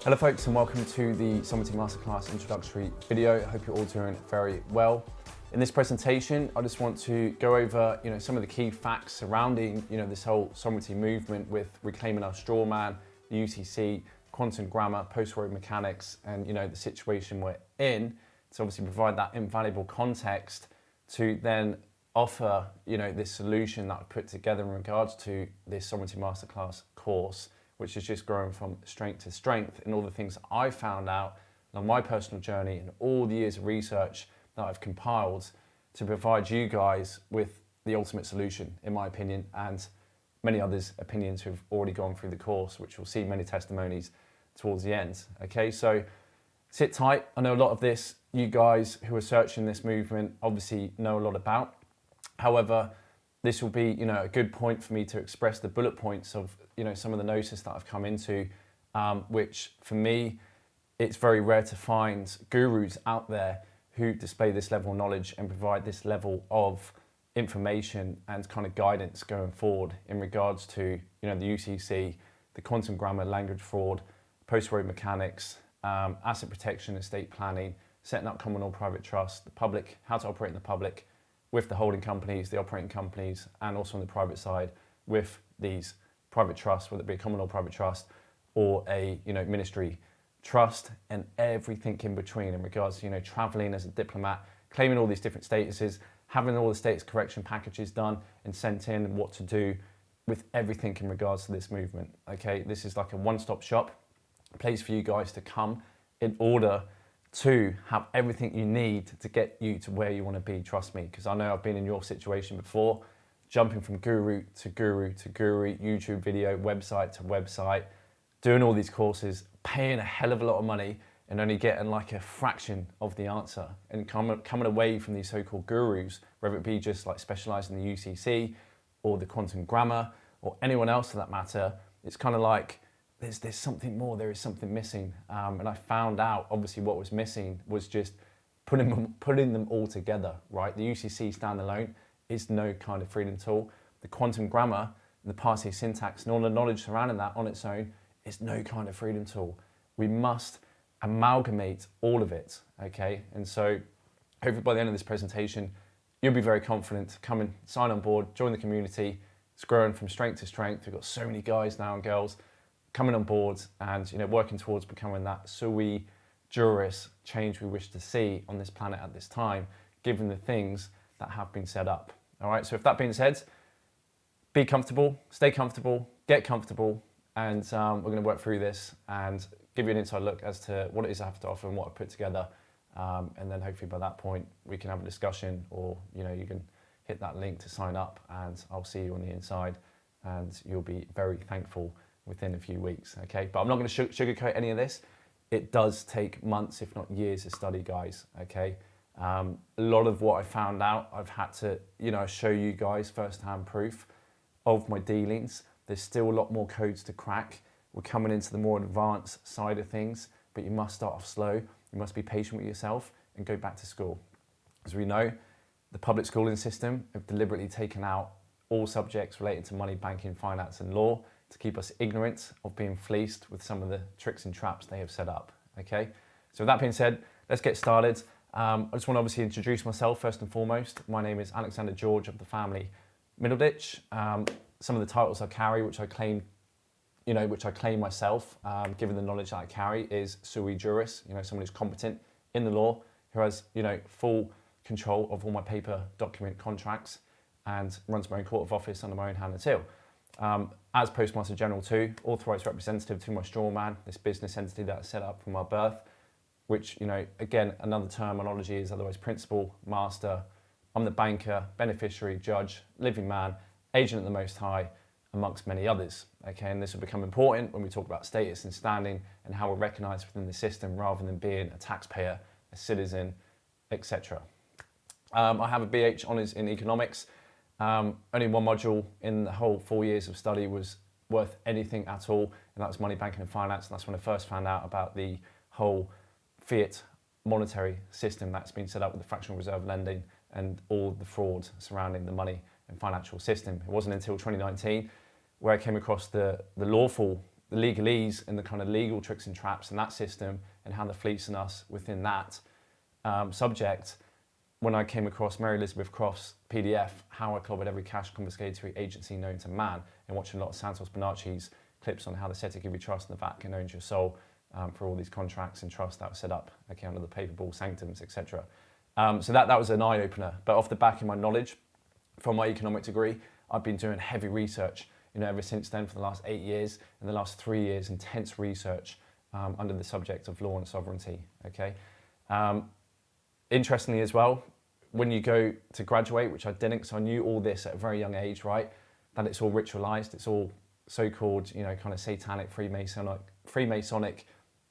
Hello folks, and welcome to the Securitization Masterclass introductory video. I hope you're all doing very well. In this presentation, I just want to go over some of the key facts surrounding this whole sovereignty movement with reclaiming our Strawman, the UCC, quantum grammar, post-war mechanics, and the situation we're in to obviously provide that invaluable context to then offer this solution that I put together in regards to this Sovereignty Masterclass course, which is just growing from strength to strength in all the things I found out on my personal journey and all the years of research that I've compiled to provide you guys with the ultimate solution, in my opinion, and many others' opinions who've already gone through the course, which we'll see many testimonies towards the end. Okay, so sit tight. I know a lot of this, you guys who are searching this movement obviously know a lot about. However, this will be a good point for me to express the bullet points of some of the gnosis that I've come into, which for me, it's very rare to find gurus out there who display this level of knowledge and provide this level of information and kind of guidance going forward in regards to the UCC, the quantum grammar, language fraud, post-war mechanics, asset protection, estate planning, setting up common or private trust, the public, how to operate in the public, with the holding companies, the operating companies, and also on the private side with these private trusts, whether it be a common or private trust or a ministry trust, and everything in between in regards to traveling as a diplomat, claiming all these different statuses, having all the status correction packages done and sent in, and what to do with everything in regards to this movement. Okay, this is like a one-stop shop, a place for you guys to come in order to have everything you need to get you to where you want to be, trust me, because I know I've been in your situation before, jumping from guru to guru to guru, YouTube video, website to website, doing all these courses, paying a hell of a lot of money and only getting like a fraction of the answer, and coming away from these so-called gurus, whether it be just like specializing in the UCC or the quantum grammar or anyone else for that matter, it's kind of like, there's something more, there is something missing. And I found out, obviously, what was missing was just putting them all together, right? The UCC standalone is no kind of freedom tool. The quantum grammar, the parsing syntax, and all the knowledge surrounding that on its own is no kind of freedom tool. We must amalgamate all of it, okay? And so hopefully by the end of this presentation, you'll be very confident to come and sign on board, join the community. It's growing from strength to strength. We've got so many guys now and girls coming on board and working towards becoming that sui juris change we wish to see on this planet at this time, given the things that have been set up. All right, so with that being said, be comfortable, stay comfortable, get comfortable, and we're going to work through this and give you an inside look as to what it is I have to offer and what I've put together. And then hopefully by that point, we can have a discussion, or you can hit that link to sign up, and I'll see you on the inside, and you'll be very thankful within a few weeks, okay? But I'm not going to sugarcoat any of this. It does take months, if not years, of study, guys, okay? A lot of what I found out, I've had to, show you guys firsthand proof of my dealings. There's still a lot more codes to crack. We're coming into the more advanced side of things, but you must start off slow. You must be patient with yourself and go back to school. As we know, the public schooling system have deliberately taken out all subjects related to money, banking, finance, and law to keep us ignorant of being fleeced with some of the tricks and traps they have set up, okay? So with that being said, let's get started. I just want to obviously introduce myself first and foremost. My name is Alexander George of the family Middleditch. Some of the titles I carry, which I claim myself, given the knowledge that I carry, is sui juris, someone who's competent in the law, who has, full control of all my paper document contracts and runs my own court of office under my own hand and seal. As Postmaster General too, authorised representative to my Strawman, this business entity that I set up from our birth, which, again, another terminology is otherwise principal, master. I'm the banker, beneficiary, judge, living man, agent of the Most High, amongst many others, okay? And this will become important when we talk about status and standing and how we're recognised within the system rather than being a taxpayer, a citizen, etc. I have a BH Honours in Economics. Only one module in the whole 4 years of study was worth anything at all, and that was money, banking and finance, and that's when I first found out about the whole fiat monetary system that's been set up with the fractional reserve lending and all the fraud surrounding the money and financial system. It wasn't until 2019 where I came across the lawful the legalese and the kind of legal tricks and traps in that system and how they're fleecing us within that subject, when I came across Mary Elizabeth Croft's PDF, How I Clobbered Every Cash Confiscatory Agency Known to Man, and watching a lot of Santos Bonacci's clips on how they said to give you trust in the Vatican owns your soul for all these contracts and trusts that were set up, okay, under the papal sanctums, etc. So that was an eye-opener. But off the back of my knowledge from my economic degree, I've been doing heavy research, ever since then for the last 8 years, and the last 3 years, intense research under the subject of law and sovereignty, okay? Interestingly as well, when you go to graduate, which I didn't, so I knew all this at a very young age, right? That it's all ritualized, it's all so-called, kind of satanic, Freemasonic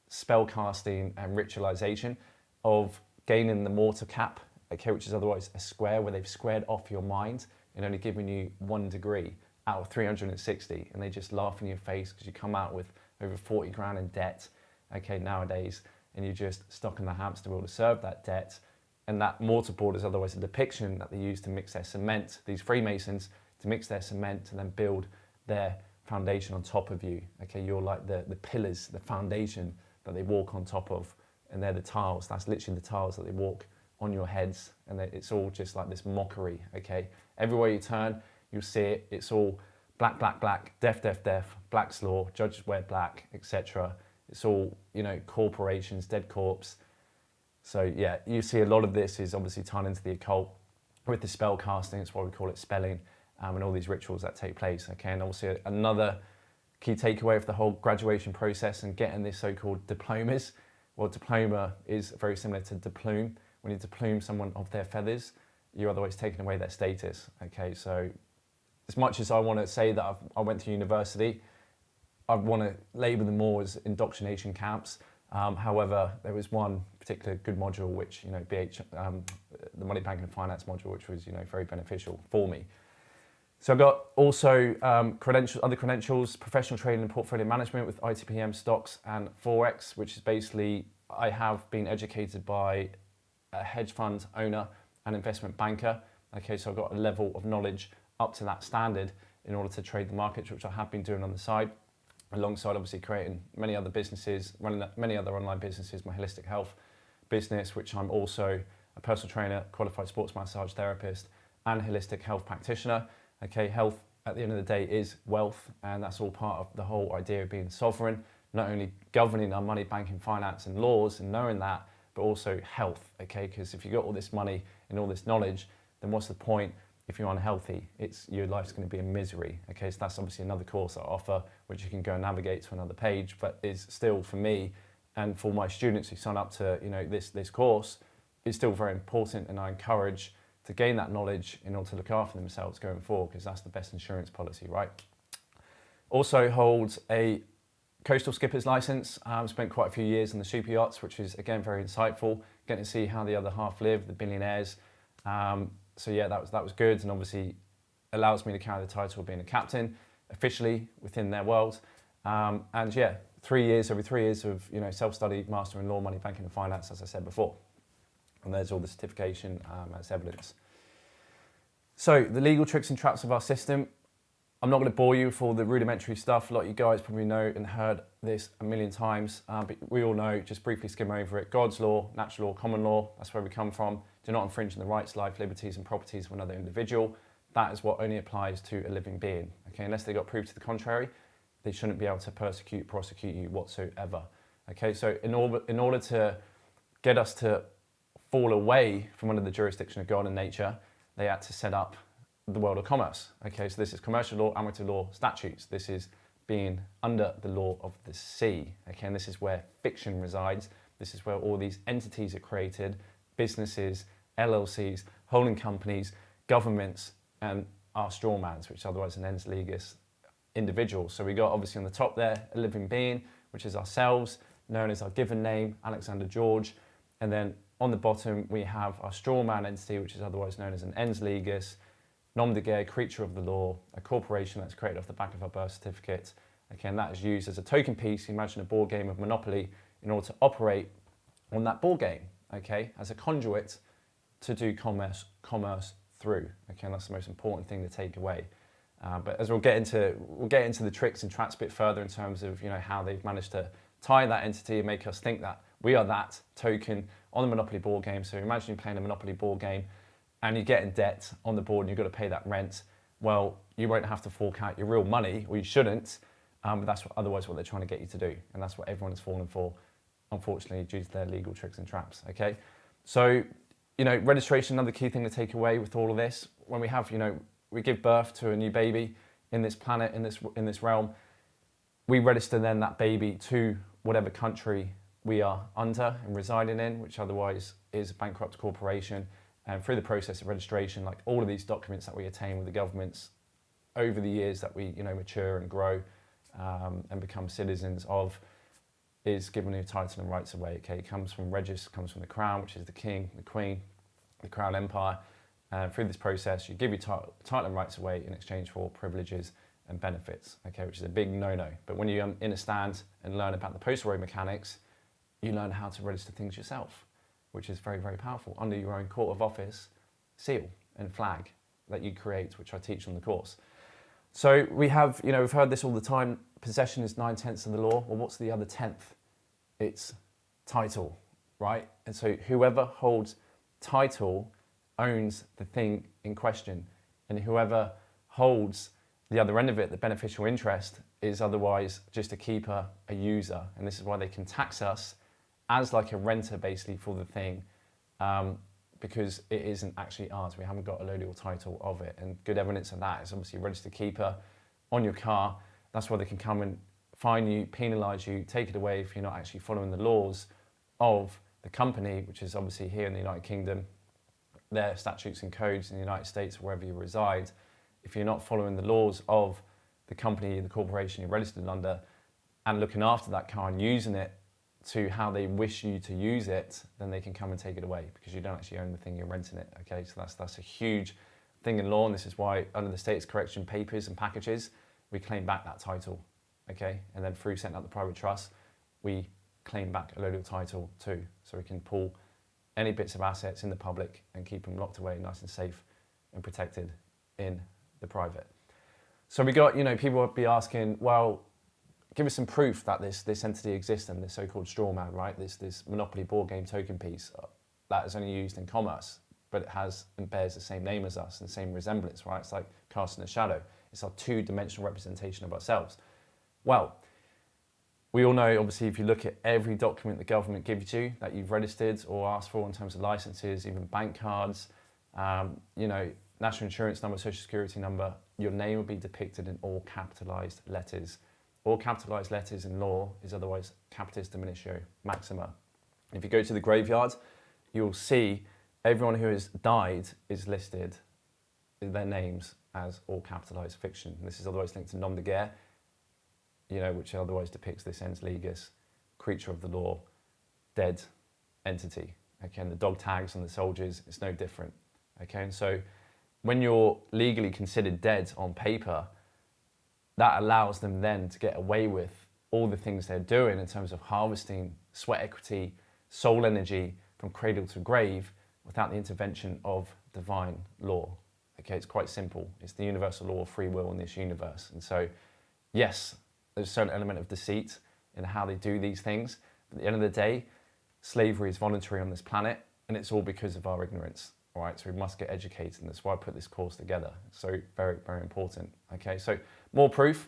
spell casting and ritualization of gaining the mortar cap, okay, which is otherwise a square, where they've squared off your mind and only giving you 1 degree out of 360, and they just laugh in your face because you come out with over 40 grand in debt, okay, nowadays, and you're just stuck in the hamster wheel to serve that debt. And that mortar board is otherwise a depiction that they use to mix their cement, these Freemasons, to mix their cement and then build their foundation on top of you. Okay, you're like the pillars, the foundation that they walk on top of, and they're the tiles. That's literally the tiles that they walk on your heads, and it's all just like this mockery, okay? Everywhere you turn, you'll see it. It's all black, black, black, death, death, death, Black's law, judges wear black, etc. It's all, corporations, dead corpse. So yeah, you see a lot of this is obviously tied into the occult with the spell casting. It's why we call it spelling, and all these rituals that take place. Okay, and obviously another key takeaway of the whole graduation process and getting this so-called diplomas. Well, diploma is very similar to deplume. When you deplume someone of their feathers, you're otherwise taking away their status. Okay, so as much as I want to say that I went to university, I want to label them more as indoctrination camps. However, there was one particular good module, which, the Money Banking and Finance module, which was, very beneficial for me. So I've got also other credentials, professional trading and portfolio management with ITPM stocks and Forex, which is basically, I have been educated by a hedge fund owner and investment banker. Okay, so I've got a level of knowledge up to that standard in order to trade the markets, which I have been doing on the side, alongside obviously creating many other businesses, running many other online businesses, my holistic health business, which I'm also a personal trainer, qualified sports massage therapist, and holistic health practitioner. Okay, health at the end of the day is wealth, and that's all part of the whole idea of being sovereign, not only governing our money, banking, finance and laws and knowing that, but also health, okay? Because if you've got all this money and all this knowledge, then what's the point if you're unhealthy? Your life's going to be a misery, okay? So that's obviously another course I offer, which you can go and navigate to another page, but is still for me and for my students who sign up to this course, is still very important, and I encourage to gain that knowledge in order to look after themselves going forward, because that's the best insurance policy, right? Also holds a coastal skipper's license. Spent quite a few years on the super yachts, which is again very insightful, getting to see how the other half live, the billionaires. So yeah, that was good, and obviously allows me to carry the title of being a captain officially within their world. And yeah, 3 years, over 3 years of self-study, master in law, money, banking and finance, as I said before. And there's all the certification as evidence. So the legal tricks and traps of our system. I'm not going to bore you with all the rudimentary stuff. A lot of you guys probably know and heard this a million times, but we all know, just briefly skim over it. God's law, natural law, common law, that's where we come from. Do not infringe on the rights, life, liberties and properties of another individual. That is what only applies to a living being. Okay, unless they got proof to the contrary, they shouldn't be able to persecute, prosecute you whatsoever. Okay, so in order to get us to fall away from under the jurisdiction of God and nature, they had to set up the world of commerce. Okay, so this is commercial law, amateur law, statutes. This is being under the law of the sea. Okay, and this is where fiction resides. This is where all these entities are created, businesses, LLCs, holding companies, governments, and our strawmans, which are otherwise an ens legis individual. So we got obviously on the top there, a living being, which is ourselves, known as our given name, Alexander George. And then on the bottom, we have our strawman entity, which is otherwise known as an ens legis, nom de guerre, creature of the law, a corporation that's created off the back of our birth certificate. Okay, and that is used as a token piece. Imagine a board game of Monopoly in order to operate on that board game, okay, as a conduit to do commerce through. Okay, and that's the most important thing to take away. But as we'll get into the tricks and traps a bit further in terms of how they've managed to tie that entity and make us think that we are that token on the Monopoly board game. So imagine you're playing a Monopoly board game and you get in debt on the board and you've got to pay that rent. Well, you won't have to fork out your real money, or you shouldn't, but that's otherwise what they're trying to get you to do. And that's what everyone has fallen for, unfortunately, due to their legal tricks and traps, okay? So, registration, another key thing to take away with all of this. When we have, we give birth to a new baby in this planet, in this realm, we register then that baby to whatever country we are under and residing in, which otherwise is a bankrupt corporation. And through the process of registration, like all of these documents that we attain with the governments over the years that we mature and grow and become citizens of, is given new title and rights away. Okay, it comes from Regis, comes from the Crown, which is the King, the Queen, the Crown Empire. Through this process, you give your title and rights away in exchange for privileges and benefits. Okay, which is a big no-no. But when you're in a stand and learn about the postal road mechanics, you learn how to register things yourself, which is very, very powerful, under your own court of office seal and flag that you create, which I teach on the course. So we have, we've heard this all the time, possession is 9/10 of the law. Well, what's the other 10th? It's title, right? And so whoever holds title owns the thing in question, and whoever holds the other end of it, the beneficial interest, is otherwise just a keeper, a user. And this is why they can tax us as like a renter basically for the thing, because it isn't actually ours. We haven't got a legal title of it. And good evidence of that is obviously a registered keeper on your car. That's why they can come and fine you, penalise you, take it away if you're not actually following the laws of the company, which is obviously here in the United Kingdom, their statutes and codes in the United States, wherever you reside. If you're not following the laws of the company, the corporation you're registered under, and looking after that car and using it to how they wish you to use it, then they can come and take it away because you don't actually own the thing, you're renting it. Okay, so that's a huge thing in law, and this is why under the state's correction papers and packages, we claim back that title. Okay, and then through setting up the private trust, we claim back a legal title too, so we can pull any bits of assets in the public and keep them locked away nice and safe and protected in the private. So we got, people would be asking, well, give us some proof that this entity exists and this so-called Strawman, right? This Monopoly board game token piece that is only used in commerce, but it has and bears the same name as us and the same resemblance, right? It's like casting a shadow. It's our two-dimensional representation of ourselves. Well, we all know, obviously, if you look at every document the government gives you that you've registered or asked for in terms of licenses, even bank cards, national insurance number, social security number, your name will be depicted in all capitalized letters. All capitalized letters in law is otherwise capitis diminutio maxima. If you go to the graveyard, you'll see everyone who has died is listed, their names as all capitalized fiction. This is otherwise linked to nom de guerre, which otherwise depicts this ens legis, creature of the law, dead entity. Okay, and the dog tags on the soldiers, it's no different. Okay, and so when you're legally considered dead on paper, that allows them then to get away with all the things they're doing in terms of harvesting sweat equity, soul energy from cradle to grave without the intervention of divine law. Okay, it's quite simple. It's the universal law of free will in this universe. And so, yes, there's a certain element of deceit in how they do these things. But at the end of the day, slavery is voluntary on this planet, and it's all because of our ignorance. All right, so we must get educated, and that's why I put this course together. So very, very important. Okay, so more proof.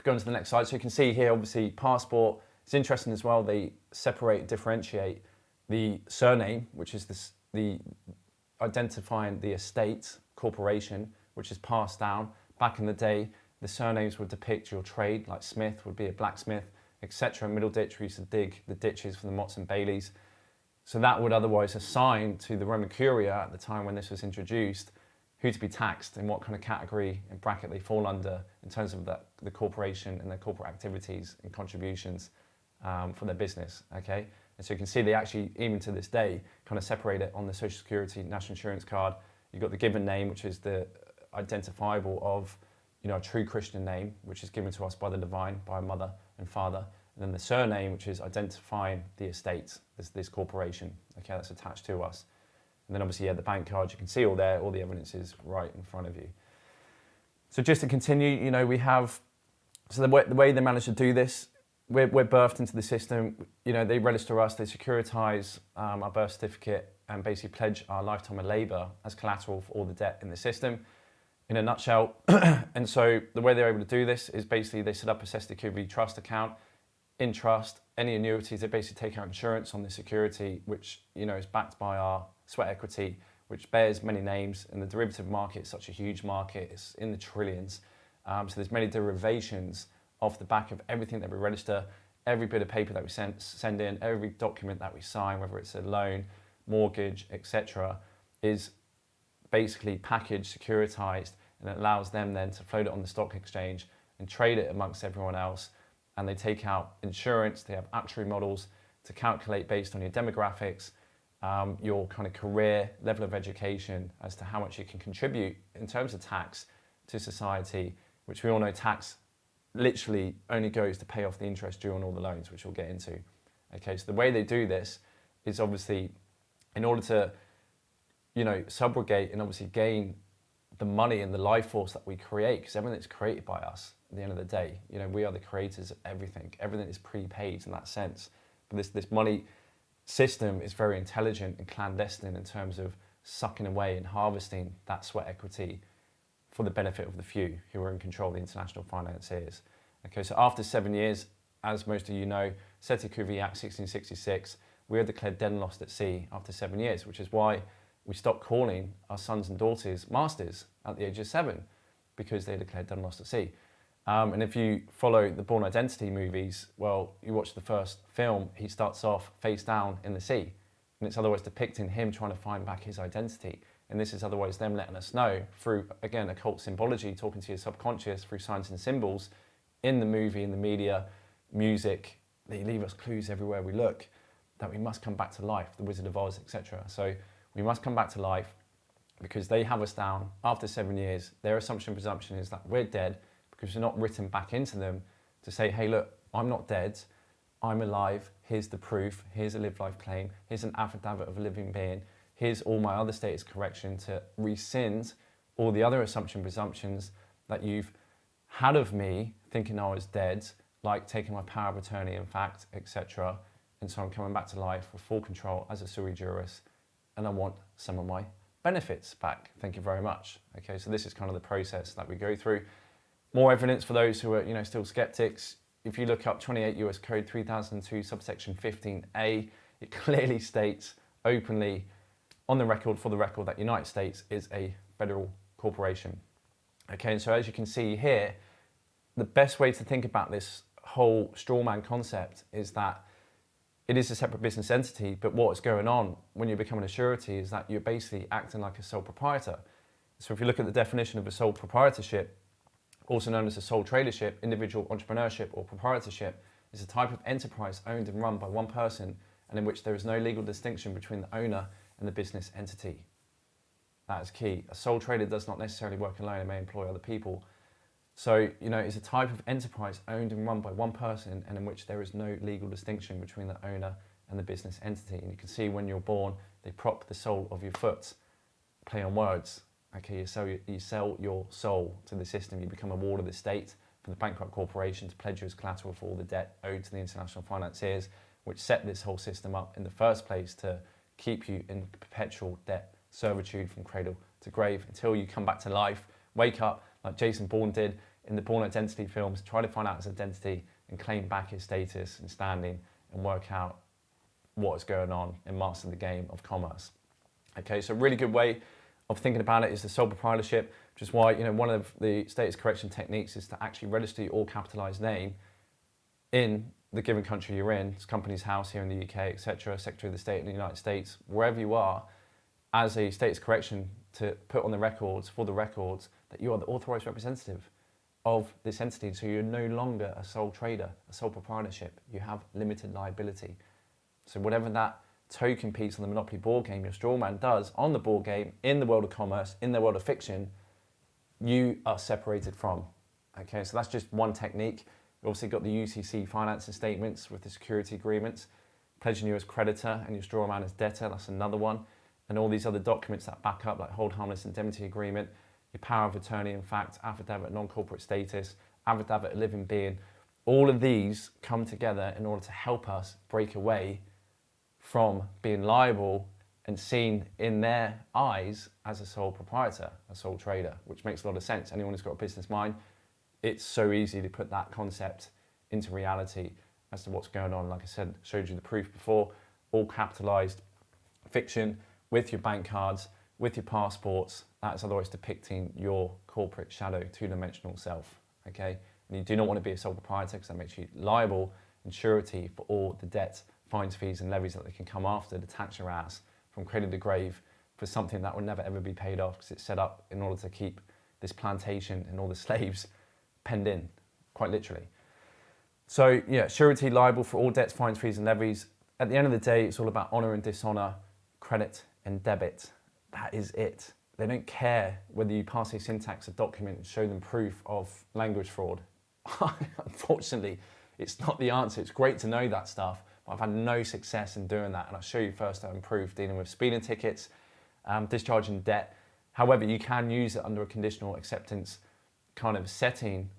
Go on to the next slide. So you can see here, obviously, passport. It's interesting as well. They separate, differentiate the surname, which is the identifying the estate, corporation, which is passed down. Back in the day, the surnames would depict your trade, like Smith would be a blacksmith, etc. Middle ditch, we used to dig the ditches for the Motts and Baileys. So that would otherwise assign to the Roman Curia at the time when this was introduced, who to be taxed and what kind of category and bracket they fall under in terms of the corporation and their corporate activities and contributions for their business, okay? And so you can see they actually, even to this day, kind of separate it on the Social Security, National Insurance card. You've got the given name, which is the identifiable of, a true Christian name, which is given to us by the divine, by our mother and father. And then the surname, which is identifying the estate, this corporation, okay, that's attached to us. And then obviously, the bank card, you can see all the evidence is right in front of you. So just to continue, we have, so the way they manage to do this, we're birthed into the system. They register us, they securitize our birth certificate and basically pledge our lifetime of labour as collateral for all the debt in the system, in a nutshell. And so the way they're able to do this is basically they set up a Security trust account. In trust, any annuities, they basically take out insurance on the security, which is backed by our sweat equity, which bears many names. And the derivative market is such a huge market; it's in the trillions. So there's many derivations off the back of everything that we register, every bit of paper that we send in, every document that we sign, whether it's a loan, mortgage, etc., is basically packaged, securitized, and it allows them then to float it on the stock exchange and trade it amongst everyone else. And they take out insurance, they have actuary models to calculate based on your demographics, your kind of career, level of education, as to how much you can contribute in terms of tax to society, which we all know tax literally only goes to pay off the interest due on all the loans, which we'll get into. Okay, so the way they do this is obviously in order to, subrogate and obviously gain the money and the life force that we create, because everything is created by us at the end of the day. We are the creators of everything. Everything is prepaid in that sense. But this money system is very intelligent and clandestine in terms of sucking away and harvesting that sweat equity for the benefit of the few who are in control of the international financiers. Okay, so after 7 years, as most of you know, Securitization Act 1666, we are declared dead and lost at sea after 7 years, which is why we stopped calling our sons and daughters masters at the age of 7, because they declared dead and lost at sea. And if you follow the Born Identity movies, well, you watch the first film, he starts off face down in the sea. And it's otherwise depicting him trying to find back his identity. And this is otherwise them letting us know through, again, occult symbology, talking to your subconscious through signs and symbols in the movie, in the media, music. They leave us clues everywhere we look that we must come back to life, the Wizard of Oz, etc. So we must come back to life because they have us down after 7 years. Their presumption is that we're dead because we're not written back into them to say, hey, look, I'm not dead, I'm alive, here's the proof, here's a live life claim, here's an affidavit of a living being, here's all my other status correction to rescind all the other presumptions that you've had of me thinking I was dead, like taking my power of attorney in fact, etc. And so I'm coming back to life with full control as a sui juris, and I want some of my benefits back. Thank you very much. Okay, so this is kind of the process that we go through. More evidence for those who are, still skeptics. If you look up 28 US Code 3002 subsection 15A, it clearly states openly on the record, for the record, that United States is a federal corporation. Okay, and so as you can see here, the best way to think about this whole strawman concept is that it is a separate business entity, but what's going on when you become a surety is that you're basically acting like a sole proprietor. So if you look at the definition of a sole proprietorship, also known as a sole tradership, individual entrepreneurship or proprietorship, is a type of enterprise owned and run by one person and in which there is no legal distinction between the owner and the business entity. That is key. A sole trader does not necessarily work alone and may employ other people. So, it's a type of enterprise owned and run by one person and in which there is no legal distinction between the owner and the business entity. And you can see when you're born, they prop the sole of your foot, play on words. Okay, you sell your soul to the system. You become a ward of the state for the bankrupt corporation to pledge you as collateral for all the debt owed to the international financiers, which set this whole system up in the first place to keep you in perpetual debt servitude from cradle to grave until you come back to life, wake up like Jason Bourne did in the Born Identity films, try to find out his identity and claim back his status and standing and work out what is going on and master the game of commerce. Okay, so a really good way of thinking about it is the sole proprietorship, which is why one of the status correction techniques is to actually register your all capitalized name in the given country you're in, company's house here in the UK, etc., Secretary of the State in the United States, wherever you are, as a status correction to put on the records, for the records, that you are the authorized representative of this entity. So you're no longer a sole trader, a sole proprietorship. You have limited liability. So whatever that token piece on the Monopoly board game, your strawman does on the board game, in the world of commerce, in the world of fiction, you are separated from. Okay, so that's just one technique. You've also got the UCC financing statements with the security agreements, pledging you as creditor and your strawman as debtor, that's another one. And all these other documents that back up, like hold harmless indemnity agreement, your power of attorney, in fact, affidavit, non-corporate status, affidavit, a living being. All of these come together in order to help us break away from being liable and seen in their eyes as a sole proprietor, a sole trader, which makes a lot of sense. Anyone who's got a business mind, it's so easy to put that concept into reality as to what's going on. Like I said, showed you the proof before, all capitalized fiction with your bank cards, with your passports. That's otherwise depicting your corporate shadow, two-dimensional self, okay? And you do not want to be a sole proprietor because that makes you liable and surety for all the debts, fines, fees and levies that they can come after to tax your ass from cradle to grave for something that will never ever be paid off because it's set up in order to keep this plantation and all the slaves penned in, quite literally. So yeah, surety liable for all debts, fines, fees and levies. At the end of the day, it's all about honour and dishonour, credit and debit. That is it. They don't care whether you pass a syntax, a document, and show them proof of language fraud. Unfortunately, it's not the answer. It's great to know that stuff, but I've had no success in doing that. And I'll show you first-hand proof dealing with speeding tickets, discharging debt. However, you can use it under a conditional acceptance kind of setting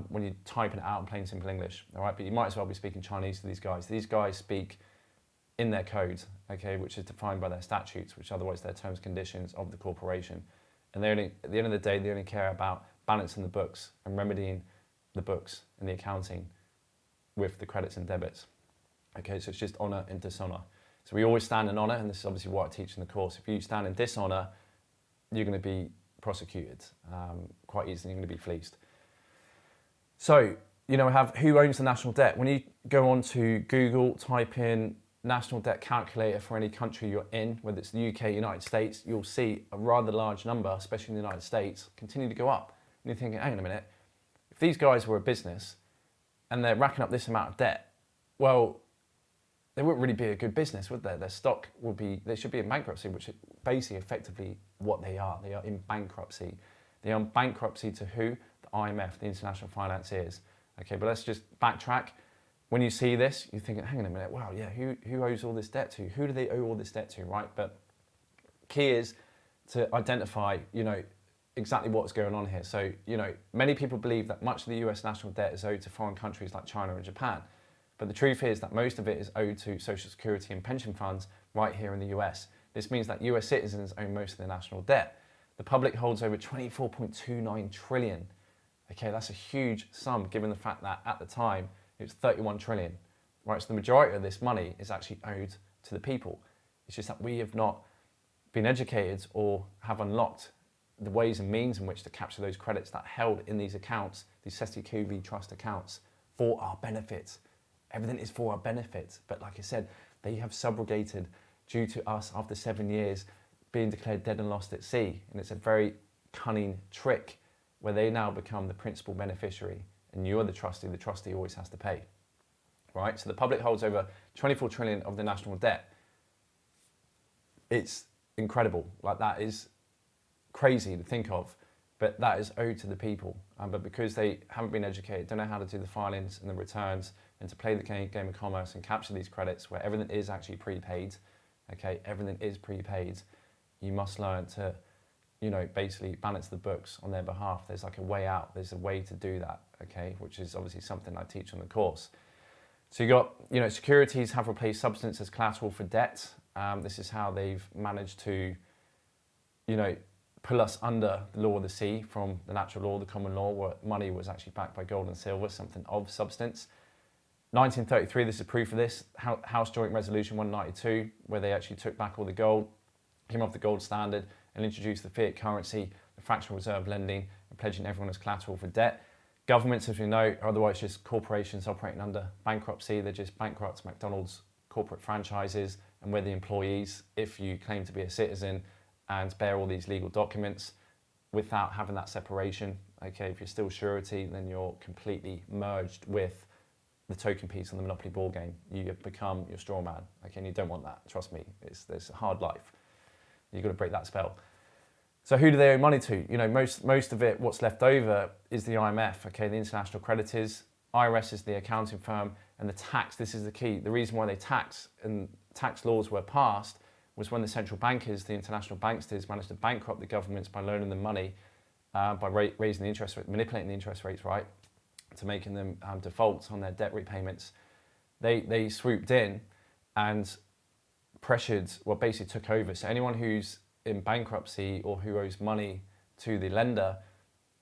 when you're typing it out in plain simple English, all right? But you might as well be speaking Chinese to these guys. These guys speak in their code, okay, which is defined by their statutes, which otherwise their terms and conditions of the corporation. And they only, at the end of the day, they only care about balancing the books and remedying the books and the accounting with the credits and debits. Okay, so it's just honour and dishonour. So we always stand in honour, and this is obviously what I teach in the course. If you stand in dishonour, you're going to be prosecuted quite easily, you're going to be fleeced. So, you know, we have who owns the national debt. When you go on to Google, type in national debt calculator for any country you're in, whether it's the UK, United States, you'll see a rather large number, especially in the United States, continue to go up. And you're thinking, hang on a minute, if these guys were a business and they're racking up this amount of debt, well, they wouldn't really be a good business, would they? Their stock would be, they should be in bankruptcy, which is basically effectively what they are. They are in bankruptcy. They are in bankruptcy to who? The IMF, the international financiers. Okay, but let's just backtrack. When you see this, you're thinking, hang on a minute, wow, yeah, who owes all this debt to? Who do they owe all this debt to, right? But key is to identify, you know, exactly what's going on here. So, you know, many people believe that much of the US national debt is owed to foreign countries like China and Japan. But the truth is that most of it is owed to Social Security and pension funds right here in the US. This means that US citizens own most of the national debt. The public holds over 24.29 trillion. Okay, that's a huge sum given the fact that at the time it was 31 trillion. Right, so the majority of this money is actually owed to the people. It's just that we have not been educated or have unlocked the ways and means in which to capture those credits that are held in these accounts, these Securitization trust accounts, for our benefit. Everything is for our benefit, but like I said, they have subrogated due to us after 7 years being declared dead and lost at sea. And it's a very cunning trick where they now become the principal beneficiary and you're the trustee always has to pay, right? So the public holds over 24 trillion of the national debt. It's incredible, like that is crazy to think of, but that is owed to the people. But because they haven't been educated, don't know how to do the filings and the returns and to play the game of commerce and capture these credits where everything is actually prepaid, okay, everything is prepaid, you must learn to, you know, basically balance the books on their behalf. There's like a way out, there's a way to do that, okay, which is obviously something I teach on the course. So you got, you know, securities have replaced substance as collateral for debt. This is how they've managed to, you know, pull us under the law of the sea from the natural law, the common law, where money was actually backed by gold and silver, something of substance. 1933, this is proof of this, House Joint Resolution 192, where they actually took back all the gold, came off the gold standard and introduced the fiat currency, the fractional reserve lending, and pledging everyone as collateral for debt. Governments, as we know, are otherwise just corporations operating under bankruptcy. They're just bankrupt McDonald's corporate franchises, and we're the employees if you claim to be a citizen and bear all these legal documents without having that separation. Okay, if you're still surety, then you're completely merged with the token piece on the Monopoly board game. You have become your straw man, okay, and you don't want that, trust me, it's a hard life. You've got to break that spell. So who do they owe money to? You know, most of it, what's left over is the IMF, okay, the international creditors. IRS is the accounting firm, and the tax, this is the key. The reason why they tax and tax laws were passed was when the central bankers, the international banksters, managed to bankrupt the governments by loaning them money by raising the interest rate, manipulating the interest rates, right, to making them default on their debt repayments. They swooped in and pressured, well, basically took over. So anyone who's in bankruptcy or who owes money to the lender,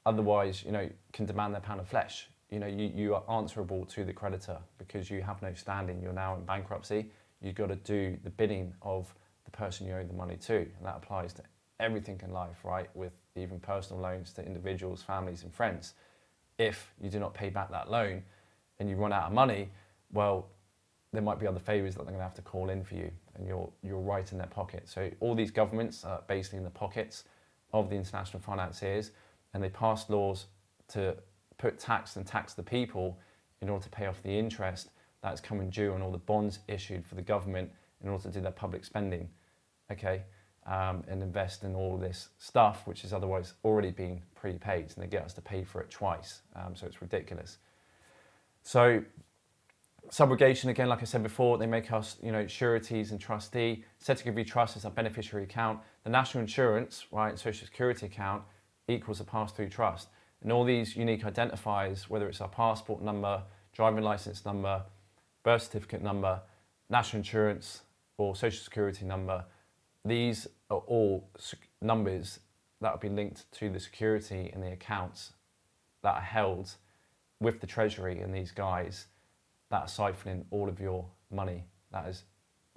otherwise, can demand their pound of flesh. You are answerable to the creditor because you have no standing. You're now in bankruptcy. You've got to do the bidding of the person you owe the money to. And that applies to everything in life, right? With even personal loans to individuals, families, and friends. If you do not pay back that loan and you run out of money, well, there might be other favours that they're going to have to call in for you, and you're right in their pocket. So all these governments are basically in the pockets of the international financiers, and they pass laws to put tax and tax the people in order to pay off the interest that's coming due on all the bonds issued for the government in order to do their public spending, okay, and invest in all this stuff which is otherwise already been prepaid, and they get us to pay for it twice. So it's ridiculous. So subrogation, again, like I said before, they make us, sureties and trustee. Securitization trust is our beneficiary account. The national insurance, right, social security account equals a pass-through trust. And all these unique identifiers, whether it's our passport number, driving license number, birth certificate number, national insurance, or social security number, these are all numbers that will be linked to the security in the accounts that are held with the Treasury and these guys that are siphoning all of your money that is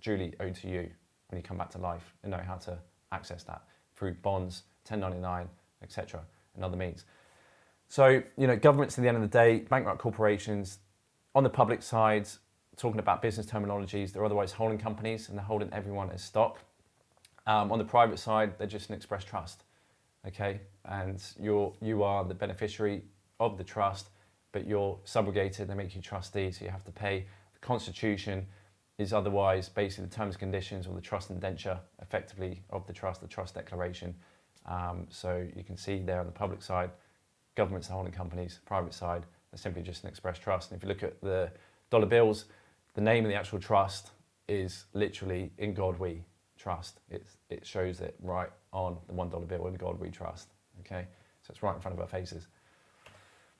duly owed to you when you come back to life, and know how to access that through bonds, 1099, etc., and other means. So, governments at the end of the day, bankrupt corporations, on the public side, talking about business terminologies, they're otherwise holding companies and they're holding everyone as stock. On the private side, they're just an express trust, okay? And you are the beneficiary of the trust, but you're subrogated, they make you trustee, so you have to pay. The Constitution is otherwise basically the terms and conditions or the trust indenture, effectively, of the trust declaration. So you can see there on the public side, governments are holding companies, private side, they're simply just an express trust. And if you look at the dollar bills, the name of the actual trust is literally In God We Trust. It shows it right on the $1 bill, In God We Trust, okay? So it's right in front of our faces.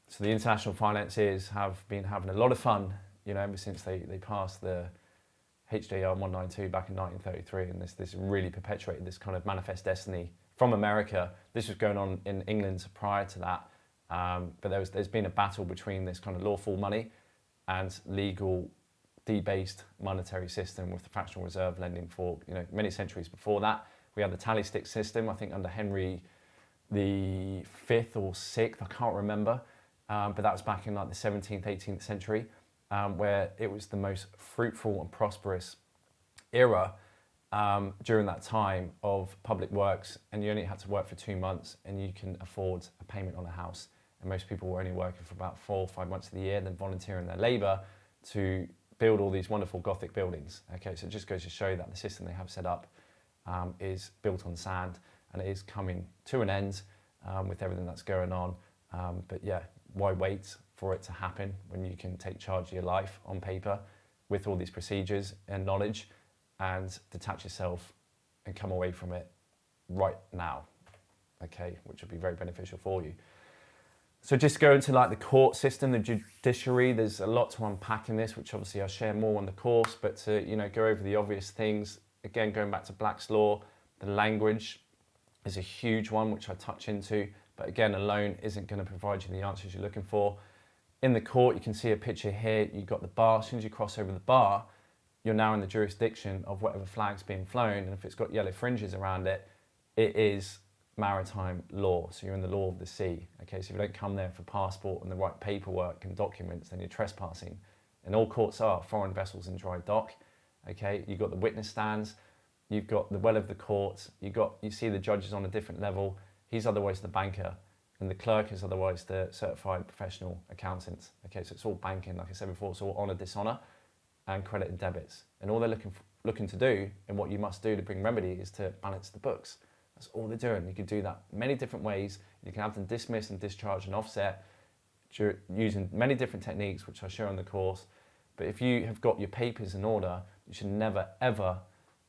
So the international financiers have been having a lot of fun, ever since they passed the HJR 192 back in 1933, and this really perpetuated this kind of manifest destiny from America. This was going on in England prior to that, but there's been a battle between this kind of lawful money and legal debased monetary system with the fractional reserve lending for many centuries before that. We had the tally stick system, I think under Henry the 5th or 6th, I can't remember. But that was back in like the 17th, 18th century, where it was the most fruitful and prosperous era during that time of public works, and you only had to work for 2 months and you can afford a payment on a house. And most people were only working for about 4 or 5 months of the year, then volunteering their labour to build all these wonderful Gothic buildings. Okay, so it just goes to show that the system they have set up is built on sand, and it is coming to an end with everything that's going on. But yeah, why wait for it to happen when you can take charge of your life on paper with all these procedures and knowledge and detach yourself and come away from it right now, okay, which would be very beneficial for you. So just go into like the court system, the judiciary, there's a lot to unpack in this, which obviously I'll share more on the course, but to go over the obvious things, again, going back to Black's Law, the language is a huge one, which I touch into. But again, alone isn't going to provide you the answers you're looking for. In the court, you can see a picture here. You've got the bar. As soon as you cross over the bar, you're now in the jurisdiction of whatever flag's being flown. And if it's got yellow fringes around it, it is maritime law. So you're in the law of the sea. Okay, so if you don't come there for passport and the right paperwork and documents, then you're trespassing. And all courts are foreign vessels in dry dock. Okay, you've got the witness stands. You've got the well of the court. You see the judges on a different level. He's otherwise the banker, and the clerk is otherwise the certified professional accountant. Okay, so it's all banking, like I said before, it's all honour, dishonour, and credit and debits. And all they're looking to do, and what you must do to bring remedy, is to balance the books. That's all they're doing. You can do that many different ways. You can have them dismiss and discharge and offset using many different techniques, which I show in the course. But if you have got your papers in order, you should never, ever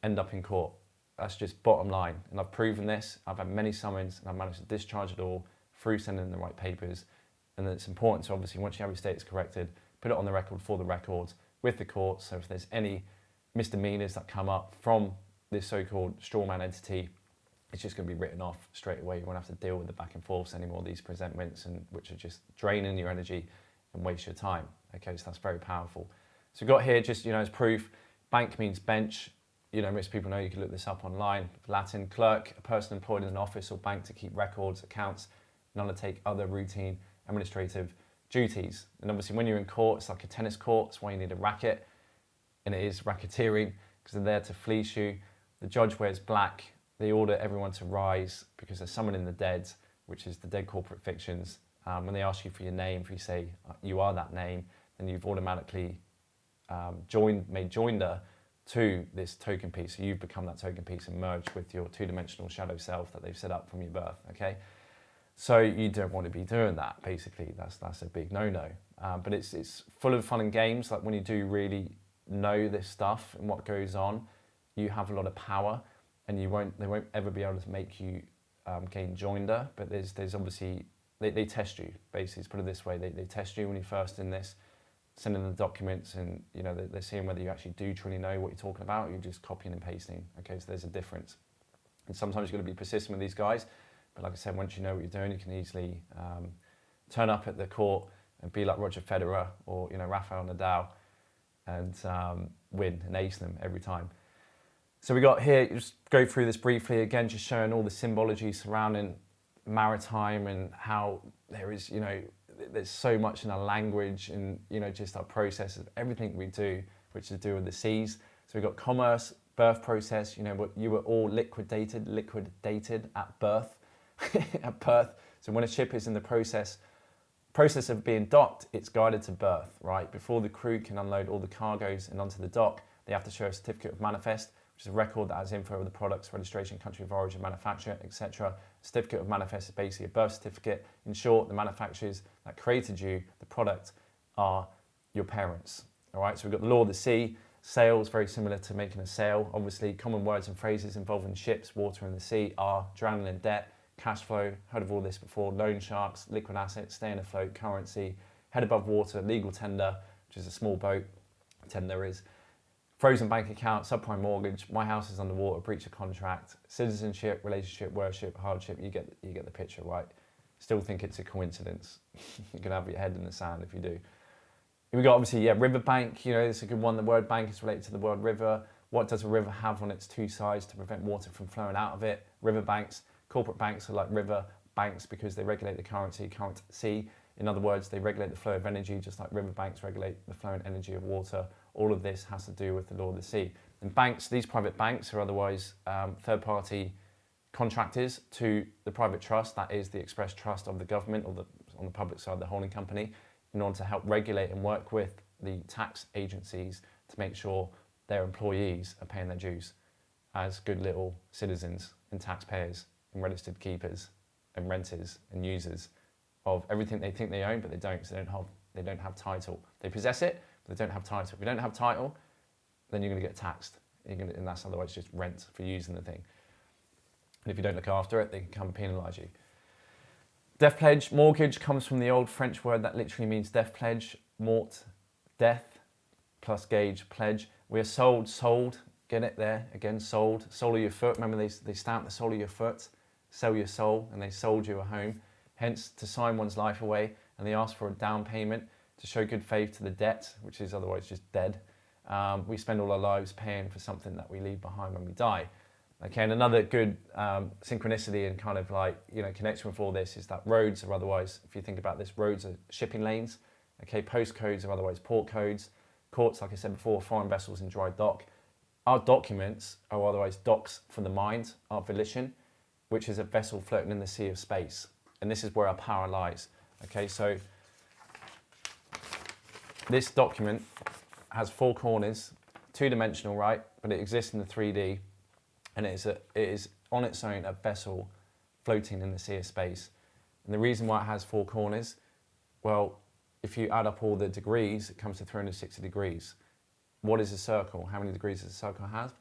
end up in court. That's just bottom line. And I've proven this. I've had many summons and I've managed to discharge it all through sending in the right papers. And then it's important to obviously, once you have your status corrected, put it on the record for the records with the courts. So if there's any misdemeanors that come up from this so-called strawman entity, it's just going to be written off straight away. You won't have to deal with the back and forths anymore, these presentments, and which are just draining your energy and waste your time. Okay, so that's very powerful. So we've got here just, as proof, bank means bench. Most people know, you can look this up online. Latin, clerk, a person employed in an office or bank to keep records, accounts, and undertake other routine administrative duties. And obviously when you're in court, it's like a tennis court. That's why you need a racket, and it is racketeering because they're there to fleece you. The judge wears black. They order everyone to rise because they're summoning the dead, which is the dead corporate fictions. When they ask you for your name, if you say you are that name, then you've automatically made joinder to this token piece. So you've become that token piece and merged with your two-dimensional shadow self that they've set up from your birth, okay? So you don't want to be doing that, basically. That's a big no-no. But it's full of fun and games. Like when you do really know this stuff and what goes on, you have a lot of power, and they won't ever be able to make you gain joinder. But there's obviously, they test you, basically. Let's put it this way, they test you when you're first in this, send in the documents, and they're seeing whether you actually do truly know what you're talking about, or you're just copying and pasting. Okay, so there's a difference. And sometimes you've got to be persistent with these guys, but like I said, once you know what you're doing, you can easily turn up at the court and be like Roger Federer or Rafael Nadal and win and ace them every time. So we got here, just go through this briefly again, just showing all the symbology surrounding maritime and how there is, there's so much in our language and, just our process of everything we do, which is to do with the seas. So we've got commerce, birth process, you were all liquidated at birth, at birth. So when a ship is in the process of being docked, it's guided to birth, right? Before the crew can unload all the cargoes and onto the dock, they have to show a certificate of manifest, which is a record that has info of the product's registration, country of origin, manufacturer, etc. Certificate of manifest is basically a birth certificate. In short, the manufacturers that created you, the product, are your parents. All right, so we've got the law of the sea. Sails, very similar to making a sail. Obviously, common words and phrases involving ships, water, and the sea are drowning in debt, cash flow, heard of all this before, loan sharks, liquid assets, staying afloat, currency, head above water, legal tender, which is a small boat, tender is, frozen bank account, subprime mortgage, my house is underwater, breach of contract, citizenship, relationship, worship, hardship. You get the picture, right? Still think it's a coincidence. You can have your head in the sand if you do. We got obviously, riverbank. It's a good one. The word bank is related to the word river. What does a river have on its two sides to prevent water from flowing out of it? Riverbanks. Corporate banks are like river banks because they regulate the currency. In other words, they regulate the flow of energy, just like river banks regulate the flow and energy of water. All of this has to do with the law of the sea. And banks, these private banks are otherwise third-party contractors to the private trust, that is the express trust of the government, or on the public side, the holding company, in order to help regulate and work with the tax agencies to make sure their employees are paying their dues as good little citizens and taxpayers and registered keepers and renters and users of everything they think they own, but they don't, because they don't have title. They possess it, but they don't have title. If you don't have title, then you're going to get taxed, and that's otherwise just rent for using the thing. And if you don't look after it, they can come and penalise you. Death pledge, mortgage comes from the old French word that literally means death pledge, mort, death, plus gauge, pledge. We are sold, get it there, again, sold. Sole of your foot, remember they stamped the sole of your foot, sell your soul, and they sold you a home. Hence, to sign one's life away, and they ask for a down payment to show good faith to the debt, which is otherwise just dead. We spend all our lives paying for something that we leave behind when we die. Okay, and another good synchronicity and kind of connection with all this is that roads are otherwise, if you think about this, roads are shipping lanes. Okay, postcodes are otherwise port codes. Courts, like I said before, foreign vessels in dry dock. Our documents are otherwise docks for the mind, our volition, which is a vessel floating in the sea of space. And this is where our power lies. Okay, so this document has four corners, two-dimensional, right? But it exists in the 3D, and it is on its own a vessel floating in the sea of space. And the reason why it has four corners, well, if you add up all the degrees, it comes to 360 degrees. What is a circle? How many degrees does a circle have?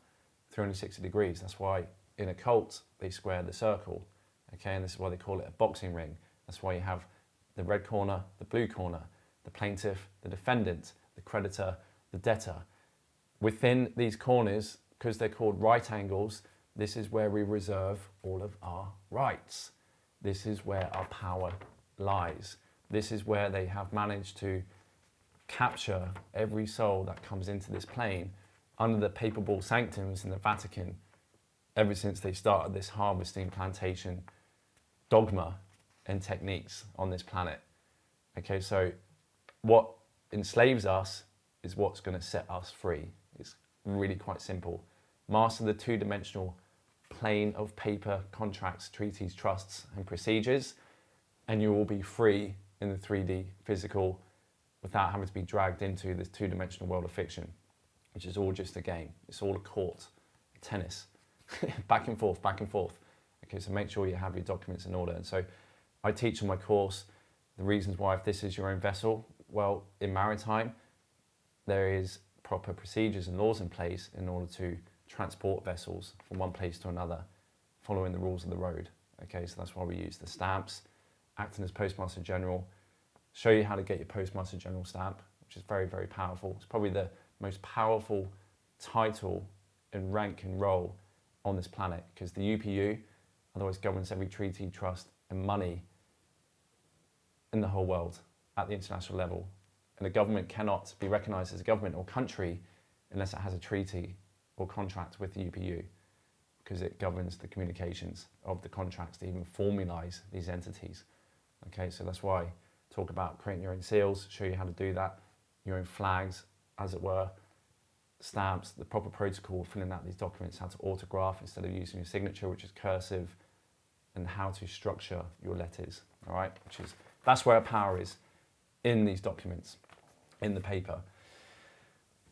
360 degrees. That's why in occult they square the circle. Okay, and this is why they call it a boxing ring. That's why you have the red corner, the blue corner, the plaintiff, the defendant, the creditor, the debtor. Within these corners, because they're called right angles, this is where we reserve all of our rights. This is where our power lies. This is where they have managed to capture every soul that comes into this plane under the papal sanctums in the Vatican ever since they started this harvesting plantation dogma and techniques on this planet. Okay, so what enslaves us is what's going to set us free. It's really quite simple. Master the two-dimensional plane of paper, contracts, treaties, trusts, and procedures, and you will be free in the 3D physical without having to be dragged into this two-dimensional world of fiction, which is all just a game. It's all a court, tennis, back and forth, back and forth. Okay, so make sure you have your documents in order. And so I teach in my course the reasons why, if this is your own vessel, well, in maritime, there is proper procedures and laws in place in order to transport vessels from one place to another, following the rules of the road. Okay, so that's why we use the stamps, acting as Postmaster General, show you how to get your Postmaster General stamp, which is very, very powerful. It's probably the most powerful title and rank and role on this planet, because the UPU otherwise governs every treaty, trust, and money in the whole world at the international level. And a government cannot be recognized as a government or country unless it has a treaty or contract with the UPU, because it governs the communications of the contracts to even formalize these entities. Okay, so that's why I talk about creating your own seals, show you how to do that, your own flags, as it were, stamps, the proper protocol, filling out these documents, how to autograph instead of using your signature, which is cursive, and how to structure your letters, all right? That's where our power is, in these documents, in the paper.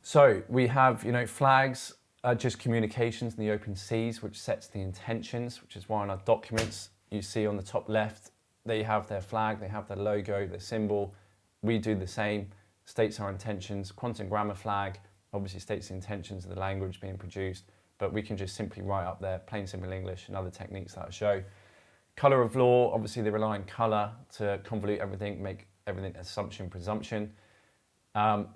So we have, flags are just communications in the open seas, which sets the intentions, which is why in our documents, you see on the top left, they have their flag, they have their logo, their symbol. We do the same, states our intentions. Quantum grammar flag obviously states the intentions of the language being produced, but we can just simply write up there, plain simple English and other techniques that I show. Colour of law, obviously they rely on colour to convolute everything, make everything assumption, presumption.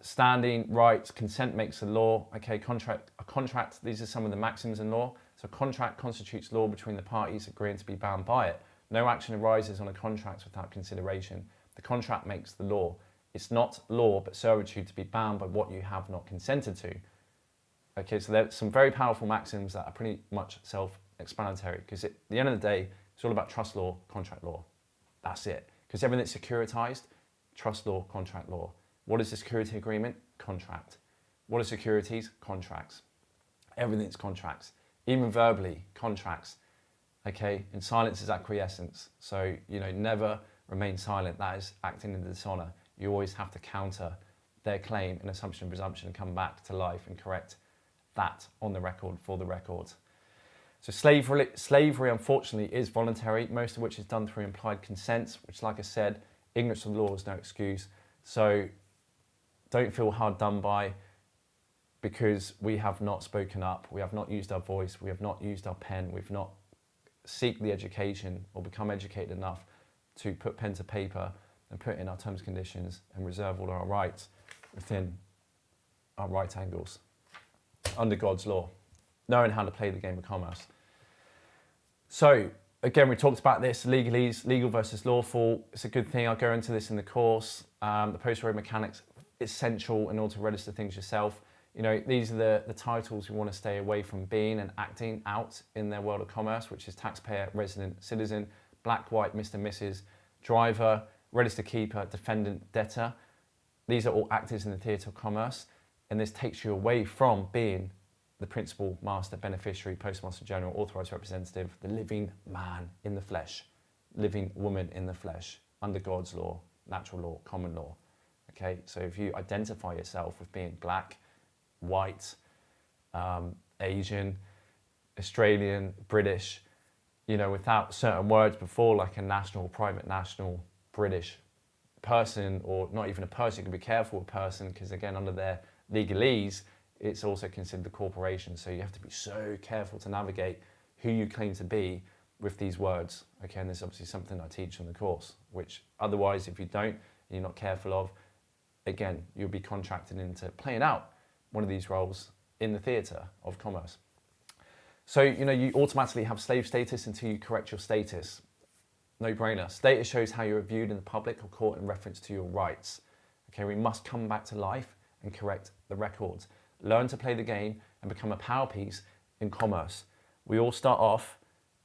Standing, rights, consent makes a law. Okay, a contract, these are some of the maxims in law. So a contract constitutes law between the parties agreeing to be bound by it. No action arises on a contract without consideration. The contract makes the law. It's not law, but servitude to be bound by what you have not consented to. Okay, so there's some very powerful maxims that are pretty much self-explanatory, because at the end of the day, it's all about trust law, contract law. That's it. Because everything's securitized, trust law, contract law. What is a security agreement? Contract. What are securities? Contracts. Everything's contracts. Even verbally, contracts. Okay, and silence is acquiescence. So, never remain silent. That is acting in dishonor. You always have to counter their claim in assumption and presumption and come back to life and correct that on the record for the record. So slavery, unfortunately, is voluntary, most of which is done through implied consent, which, like I said, ignorance of the law is no excuse. So don't feel hard done by because we have not spoken up, we have not used our voice, we have not used our pen, we've not seek the education or become educated enough to put pen to paper and put in our terms and conditions and reserve all our rights within our right angles under God's law, knowing how to play the game of commerce. So again, we talked about this, legalese, legal versus lawful. It's a good thing. I'll go into this in the course. The post-road mechanics, essential in order to register things yourself. These are the titles you want to stay away from being and acting out in their world of commerce, which is taxpayer, resident, citizen, black, white, Mr., Mrs., driver, register keeper, defendant, debtor. These are all actors in the theatre of commerce, and this takes you away from being the principal, master, beneficiary, postmaster general, authorised representative, the living man in the flesh, living woman in the flesh, under God's law, natural law, common law. Okay, so if you identify yourself with being black, white, Asian, Australian, British, without certain words before, like a national, private national, British person, or not even a person, you can be careful with person, because again, under their legalese, it's also considered a corporation. So you have to be so careful to navigate who you claim to be with these words, okay? And this is obviously something I teach in the course, which otherwise, if you don't, and you're not careful of, again, you'll be contracted into playing out one of these roles in the theatre of commerce. So, you automatically have slave status until you correct your status. No brainer. Status shows how you're viewed in the public or court in reference to your rights. Okay, we must come back to life and correct the records. Learn to play the game and become a power piece in commerce. We all start off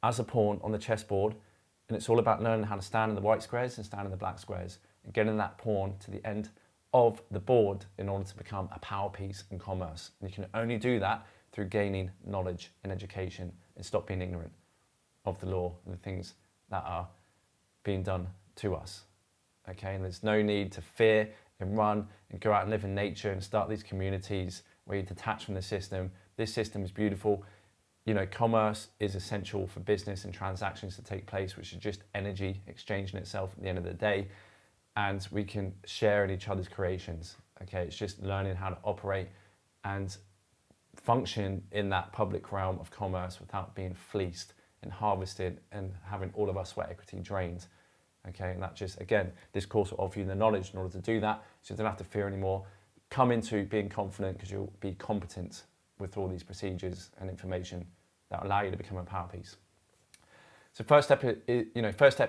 as a pawn on the chessboard, and it's all about learning how to stand in the white squares and stand in the black squares and getting that pawn to the end of the board in order to become a power piece in commerce. And you can only do that through gaining knowledge and education and stop being ignorant of the law and the things that are being done to us. Okay, and there's no need to fear and run and go out and live in nature and start these communities where you detach from the system. This system is beautiful. Commerce is essential for business and transactions to take place, which is just energy exchanging itself at the end of the day. And we can share in each other's creations. Okay, it's just learning how to operate and function in that public realm of commerce without being fleeced and harvested and having all of our sweat equity drained. Okay, and that just, again, this course will offer you the knowledge in order to do that, so you don't have to fear anymore. Come into being confident because you'll be competent with all these procedures and information that allow you to become a power piece. So first step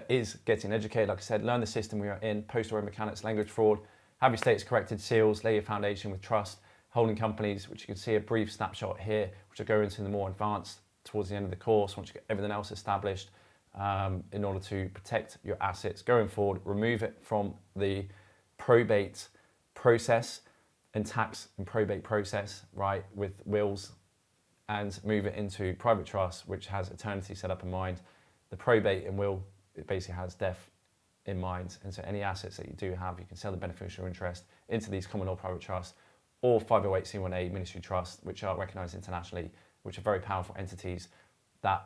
is getting educated. Like I said, learn the system we are in, post-order mechanics, language fraud, have your status corrected, seals, lay your foundation with trust, holding companies, which you can see a brief snapshot here, which will go into the more advanced towards the end of the course once you get everything else established, in order to protect your assets going forward, remove it from the probate process and tax and probate process, right, with wills, and move it into private trust, which has eternity set up in mind. The probate and will, it basically has death in mind. And so any assets that you do have, you can sell the beneficial interest into these common law private trusts or 508c1a ministry trusts, which are recognized internationally, which are very powerful entities that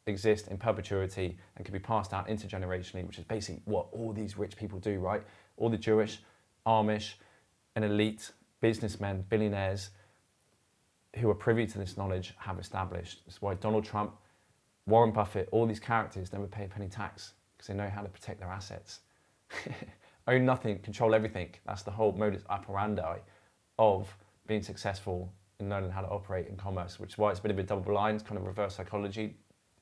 exist in perpetuity and can be passed down intergenerationally, which is basically what all these rich people do, right? All the Jewish, Amish, and elite businessmen, billionaires who are privy to this knowledge have established. That's why Donald Trump, Warren Buffett, all these characters never pay a penny tax because they know how to protect their assets. Own nothing, control everything. That's the whole modus operandi of being successful in learning how to operate in commerce, which is why it's a bit of a double blind, kind of reverse psychology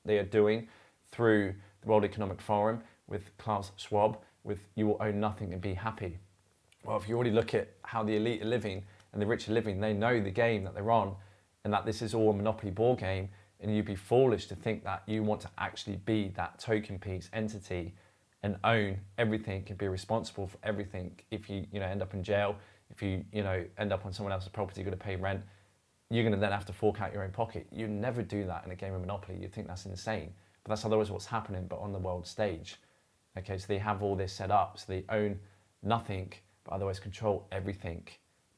they are doing through the World Economic Forum with Klaus Schwab, with you will own nothing and be happy. Well, if you already look at how the elite are living and the rich are living, they know the game that they're on and that this is all a monopoly ball game, and you'd be foolish to think that you want to actually be that token piece entity and own everything and be responsible for everything. If you end up in jail, if you end up on someone else's property, you're going to pay rent, you're going to then have to fork out your own pocket. You never do that in a game of Monopoly. You'd think that's insane. But that's otherwise what's happening, but on the world stage. Okay, so they have all this set up, so they own nothing, but otherwise control everything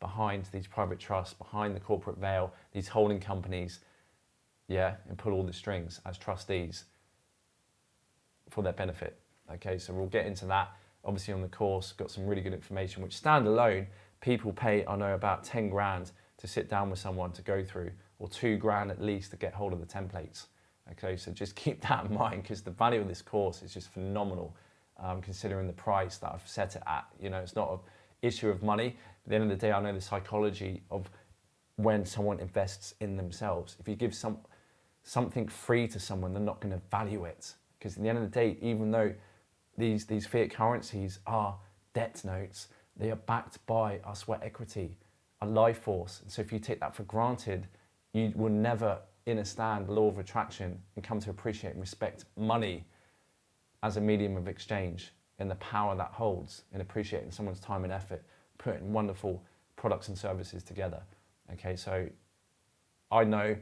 behind these private trusts, behind the corporate veil, these holding companies, yeah, and pull all the strings as trustees for their benefit. Okay, so we'll get into that. Obviously on the course, got some really good information, which standalone, people pay, I know, about 10 grand to sit down with someone to go through, or 2 grand at least to get hold of the templates. Okay, so just keep that in mind because the value of this course is just phenomenal, considering the price that I've set it at. It's not an issue of money. At the end of the day, I know the psychology of when someone invests in themselves. If you give something free to someone, they're not going to value it. Because at the end of the day, even though these fiat currencies are debt notes, they are backed by our sweat equity, our life force. And so if you take that for granted, you will never understand the law of attraction and come to appreciate and respect money as a medium of exchange and the power that holds in appreciating someone's time and effort, putting wonderful products and services together. Okay, so I know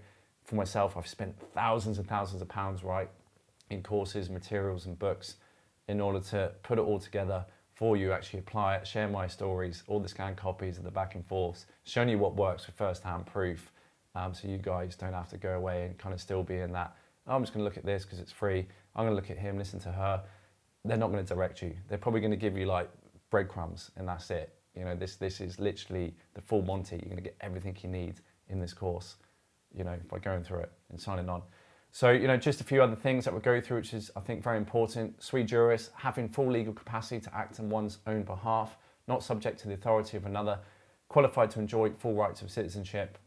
for myself, I've spent thousands and thousands of pounds, right, in courses, materials and books in order to put it all together for you, actually apply it, share my stories, all the scanned copies of the back and forths, showing you what works with first-hand proof, so you guys don't have to go away and kind of still be in that, oh, I'm just going to look at this because it's free, I'm going to look at him, listen to her. They're not going to direct you. They're probably going to give you like breadcrumbs and that's it. This is literally the full Monty. You're going to get everything you need in this course, by going through it and signing on. So, just a few other things that we'll go through, which is, I think, very important. Sui juris, having full legal capacity to act on one's own behalf, not subject to the authority of another, qualified to enjoy full rights of citizenship,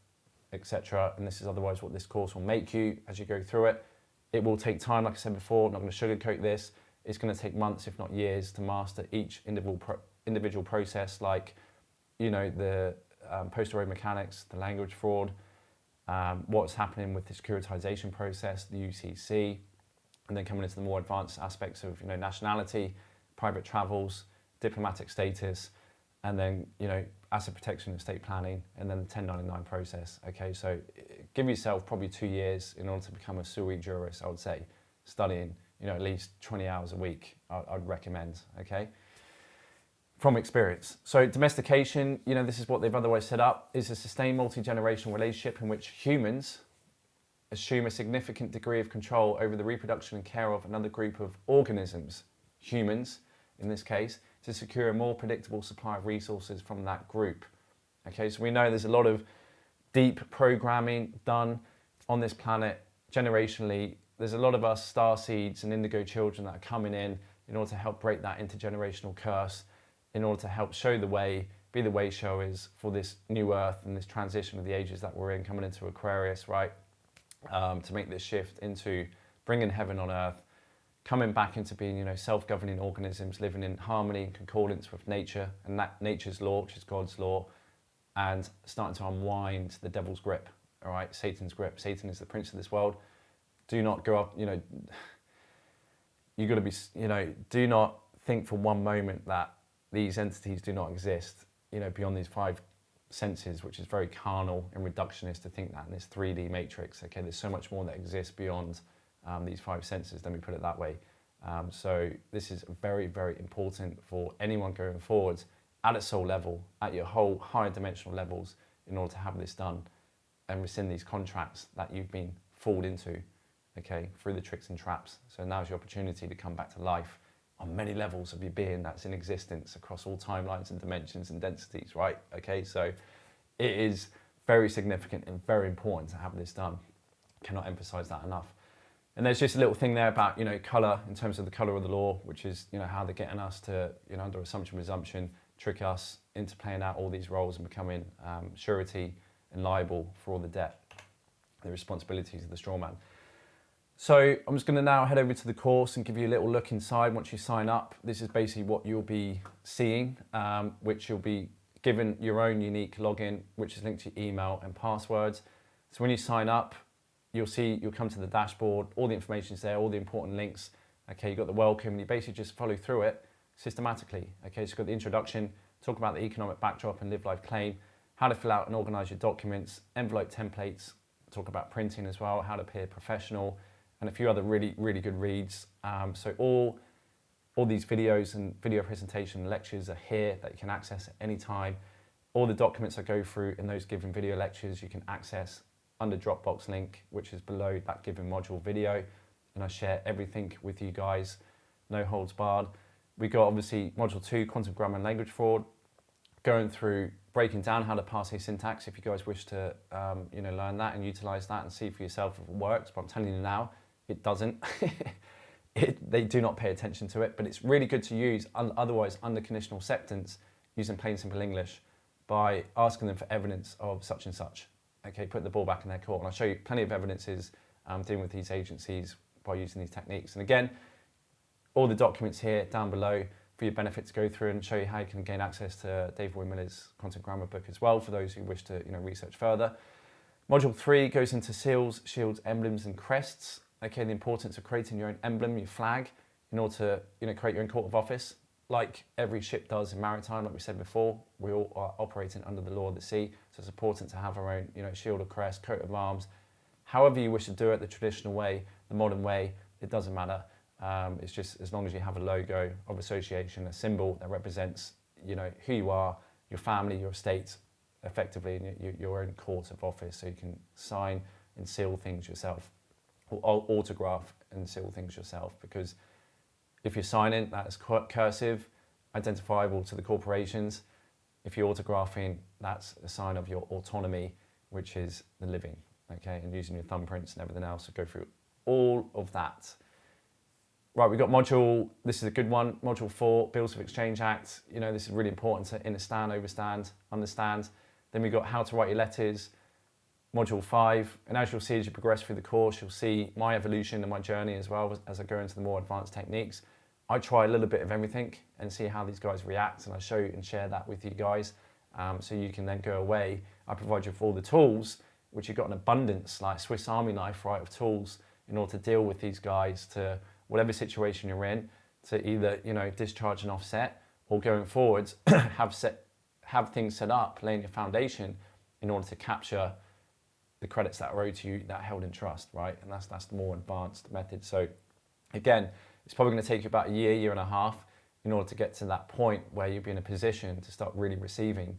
etc. And this is otherwise what this course will make you as you go through it. It will take time, like I said before. I'm not going to sugarcoat this. It's going to take months, if not years, to master each individual process, like, the postal road mechanics, the language fraud, what's happening with the securitization process, the UCC, and then coming into the more advanced aspects of nationality, private travels, diplomatic status, and then asset protection, estate planning, and then the 1099 process. Okay, so give yourself probably 2 years in order to become a sui juris. I would say studying at least 20 hours a week. I'd recommend. Okay. From experience. So domestication, this is what they've otherwise set up, is a sustained multi-generational relationship in which humans assume a significant degree of control over the reproduction and care of another group of organisms, humans in this case, to secure a more predictable supply of resources from that group. Okay, so we know there's a lot of deep programming done on this planet generationally. There's a lot of us star seeds and indigo children that are coming in order to help break that intergenerational curse, in order to help show the way, be the way showers for this new earth and this transition of the ages that we're in, coming into Aquarius, right? To make this shift into bringing heaven on earth, coming back into being, self-governing organisms, living in harmony and concordance with nature and that nature's law, which is God's law, and starting to unwind the devil's grip, all right? Satan's grip. Satan is the prince of this world. Do not go up, you got to be, do not think for one moment that these entities do not exist, beyond these 5 senses, which is very carnal and reductionist to think that in this 3D matrix. Okay, there's so much more that exists beyond these 5 senses, let me put it that way. So this is very, very important for anyone going forwards at a soul level, at your whole higher dimensional levels, in order to have this done and rescind these contracts that you've been fooled into, okay, through the tricks and traps. So now's your opportunity to come back to life on many levels of your being that's in existence across all timelines and dimensions and densities, right? Okay, so it is very significant and very important to have this done. Cannot emphasize that enough. And there's just a little thing there about, colour, in terms of the colour of the law, which is, how they're getting us to, under assumption, presumption, trick us into playing out all these roles and becoming surety and liable for all the debt, the responsibilities of the strawman. So I'm just going to now head over to the course and give you a little look inside once you sign up. This is basically what you'll be seeing, which you'll be given your own unique login, which is linked to your email and passwords. So when you sign up, you'll come to the dashboard, all the information's there, all the important links. Okay, you've got the welcome, you basically just follow through it systematically. Okay, so you've got the introduction, talk about the economic backdrop and live life claim, how to fill out and organise your documents, envelope templates, talk about printing as well, how to appear professional, and a few other really, really good reads. So all these videos and video presentation lectures are here that you can access at any time. All the documents I go through in those given video lectures you can access under Dropbox link, which is below that given module video. And I share everything with you guys, no holds barred. We got obviously module 2, quantum grammar and language fraud, going through breaking down how to parse a syntax if you guys wish to learn that and utilize that and see for yourself if it works. But I'm telling you now, it doesn't. They do not pay attention to it, but it's really good to use otherwise under conditional acceptance, using plain simple English, by asking them for evidence of such and such. Okay, put the ball back in their court. And I'll show you plenty of evidences dealing with these agencies by using these techniques. And again, all the documents here down below for your benefit to go through and show you how you can gain access to David Boy Miller's quantum grammar book as well for those who wish to research further. Module 3 goes into seals, shields, emblems and crests. Okay, the importance of creating your own emblem, your flag, in order to create your own court of office, like every ship does in maritime. Like we said before, we all are operating under the law of the sea, so it's important to have our own shield or crest, coat of arms, however you wish to do it, the traditional way, the modern way, it doesn't matter. It's just as long as you have a logo of association, a symbol that represents who you are, your family, your estate, effectively in your own court of office, so you can sign and seal things yourself, or autograph and seal things yourself, because if you're signing, that's cursive, identifiable to the corporations. If you're autographing, that's a sign of your autonomy, which is the living, okay, and using your thumbprints and everything else. So go through all of that. Right, we've got this is a good one, module 4, Bills of Exchange Act. You know, this is really important to understand, understand. Then we've got how to write your letters, module 5. And as you'll see, as you progress through the course, you'll see my evolution and my journey as well as I go into the more advanced techniques. I try a little bit of everything and see how these guys react, and I show and share that with you guys. So you can then go away. I provide you with all the tools, which you've got an abundance, like Swiss Army knife, right, of tools in order to deal with these guys to whatever situation you're in, to either, you know, discharge and offset, or going forwards, have things set up, laying your foundation in order to capture the credits that are owed to you that are held in trust, right? And that's the more advanced method. So again, it's probably going to take you about a year and a half in order to get to that point where you'll be in a position to start really receiving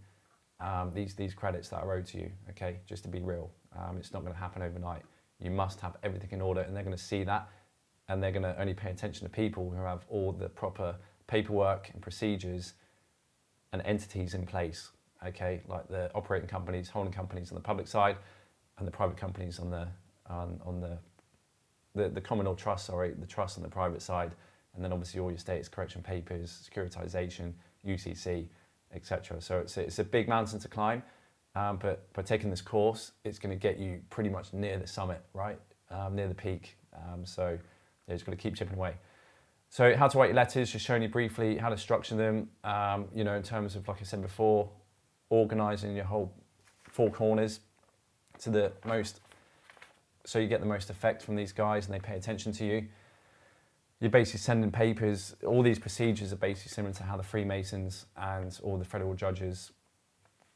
these credits that are owed to you, okay? Just to be real, it's not going to happen overnight. You must have everything in order, and they're going to see that, and they're going to only pay attention to people who have all the proper paperwork and procedures and entities in place, okay? Like the operating companies, holding companies on the public side, and the private companies on the common or trust, the trust on the private side, and then obviously all your status correction papers, securitization, UCC, etc. So it's a big mountain to climb, but by taking this course, it's going to get you pretty much near the summit, right? Near the peak. So yeah, just got to keep chipping away. So how to write your letters, just showing you briefly how to structure them, you know, in terms of, like I said before, organizing your whole four corners to the most, so you get the most effect from these guys and they pay attention to you. You're basically sending papers, all these procedures are basically similar to how the Freemasons and all the federal judges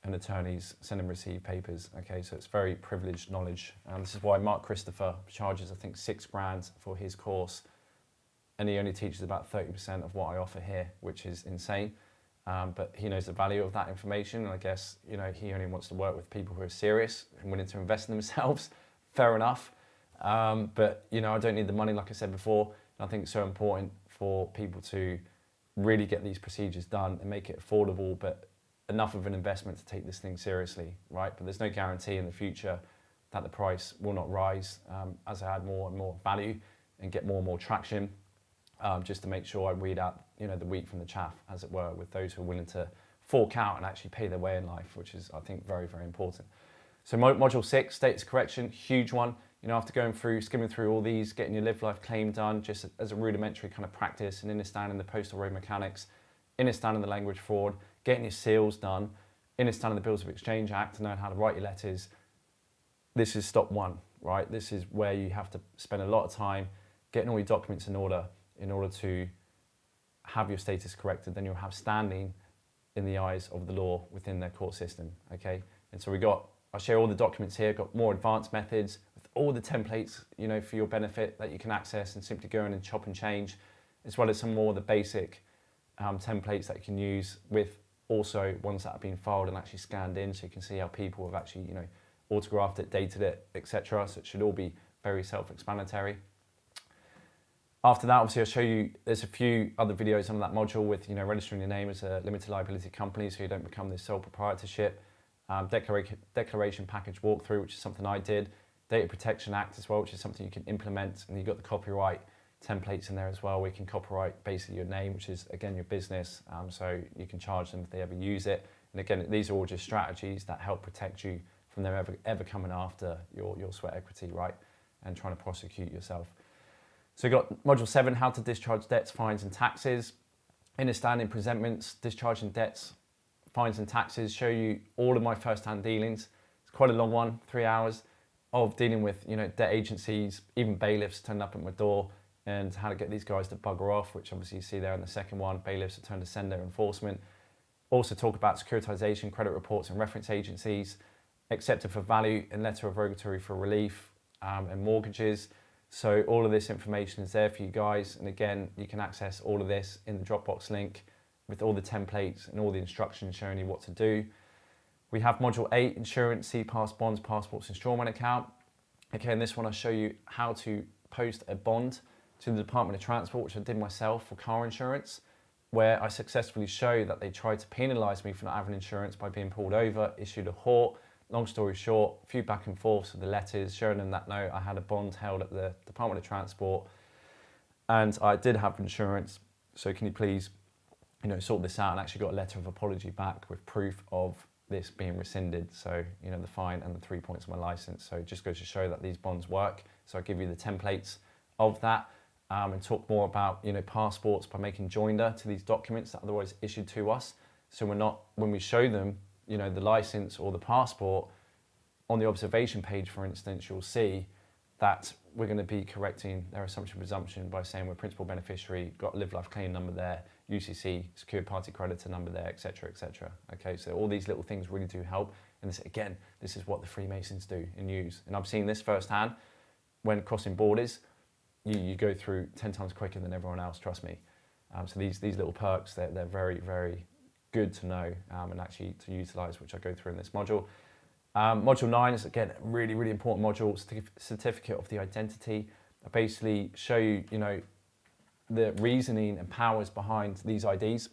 and attorneys send and receive papers, okay? So it's very privileged knowledge. And this is why Mark Christopher charges, I think, $6,000 for his course. And he only teaches about 30% of what I offer here, which is insane. But he knows the value of that information. And I guess, you know, he only wants to work with people who are serious and willing to invest in themselves. Fair enough. But, you know, I don't need the money, like I said before. And I think it's so important for people to really get these procedures done and make it affordable, but enough of an investment to take this thing seriously, right? But there's no guarantee in the future that the price will not rise as I add more and more value and get more and more traction, just to make sure I weed out, you know, the wheat from the chaff, as it were, with those who are willing to fork out and actually pay their way in life, which is, I think, very, very important. So module 6, status correction, huge one. You know, after going through, skimming through all these, getting your live life claim done, just as a rudimentary kind of practice and understanding the postal road mechanics, understanding the language fraud, getting your seals done, understanding the Bills of Exchange Act, knowing how to write your letters. This is step 1, right? This is where you have to spend a lot of time getting all your documents in order to have your status corrected. Then you'll have standing in the eyes of the law within their court system, okay? And so I'll share all the documents here, got more advanced methods with all the templates, you know, for your benefit that you can access and simply go in and chop and change, as well as some more of the basic templates that you can use, with also ones that have been filed and actually scanned in, so you can see how people have actually, you know, autographed it, dated it, etc. So it should all be very self-explanatory. After that, obviously, I'll show you, there's a few other videos on that module with, you know, registering your name as a limited liability company so you don't become this sole proprietorship. Declaration package walkthrough, which is something I did. Data Protection Act as well, which is something you can implement. And you've got the copyright templates in there as well, where you can copyright basically your name, which is, again, your business. So you can charge them if they ever use it. And again, these are all just strategies that help protect you from them ever coming after your sweat equity, right? And trying to prosecute yourself. So you've got module 7, how to discharge debts, fines and taxes. Understanding presentments, discharging debts, fines and taxes, show you all of my first-hand dealings. It's quite a long one, 3 hours of dealing with, you know, debt agencies, even bailiffs turning up at my door, and how to get these guys to bugger off, which obviously you see there in the second one, bailiffs return to sender enforcement. Also talk about securitization, credit reports and reference agencies, accepted for value and letter of rogatory for relief, and mortgages. So all of this information is there for you guys. And again, you can access all of this in the Dropbox link with all the templates and all the instructions showing you what to do. We have module 8, insurance, C-Pass, bonds, passports, and Strawman account. Okay, in this one I'll show you how to post a bond to the Department of Transport, which I did myself for car insurance, where I successfully show that they tried to penalise me for not having insurance by being pulled over, issued a hort, long story short, a few back and forths with the letters, showing them that no, I had a bond held at the Department of Transport and I did have insurance. So can you please, sort this out? And actually got a letter of apology back with proof of this being rescinded. So, the fine and the 3 points on my license. So it just goes to show that these bonds work. So I give you the templates of that and talk more about, passports by making joinder to these documents that otherwise issued to us. So when we show them, the license or the passport on the observation page, for instance, you'll see that we're going to be correcting their assumption presumption by saying we're principal beneficiary, got a live life claim number there, UCC, secured party creditor number there, etc., etc. Okay, so all these little things really do help. And this is what the Freemasons do and use. And I've seen this firsthand when crossing borders. You go through 10 times quicker than everyone else, trust me. So these little perks, they're very, very good to know and actually to utilize, which I go through in this module. Module 9 is, again, a really, really important module, certificate of the identity. I basically show you, the reasoning and powers behind these IDs,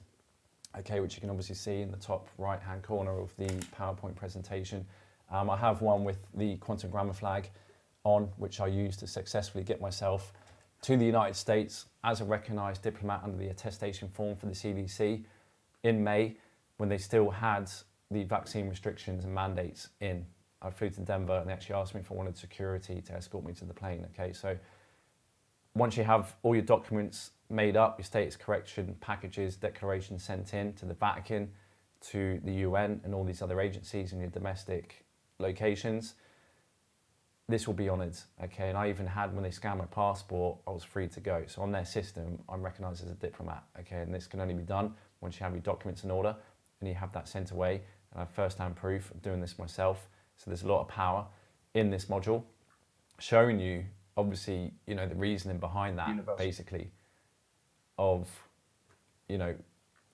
okay, which you can obviously see in the top right-hand corner of the PowerPoint presentation. I have one with the quantum grammar flag on, which I use to successfully get myself to the United States as a recognised diplomat under the attestation form for the CDC in May, when they still had the vaccine restrictions and mandates in. I flew to Denver and they actually asked me if I wanted security to escort me to the plane. Okay, so once you have all your documents made up, your status correction packages, declarations sent in to the Vatican, to the UN and all these other agencies in your domestic locations, this will be honoured. Okay, and I even had, when they scanned my passport, I was free to go. So on their system, I'm recognised as a diplomat. Okay, and this can only be done once you have your documents in order and you have that sent away. And I have first-hand proof of doing this myself. So there's a lot of power in this module, showing you, obviously, the reasoning behind that, basically, of,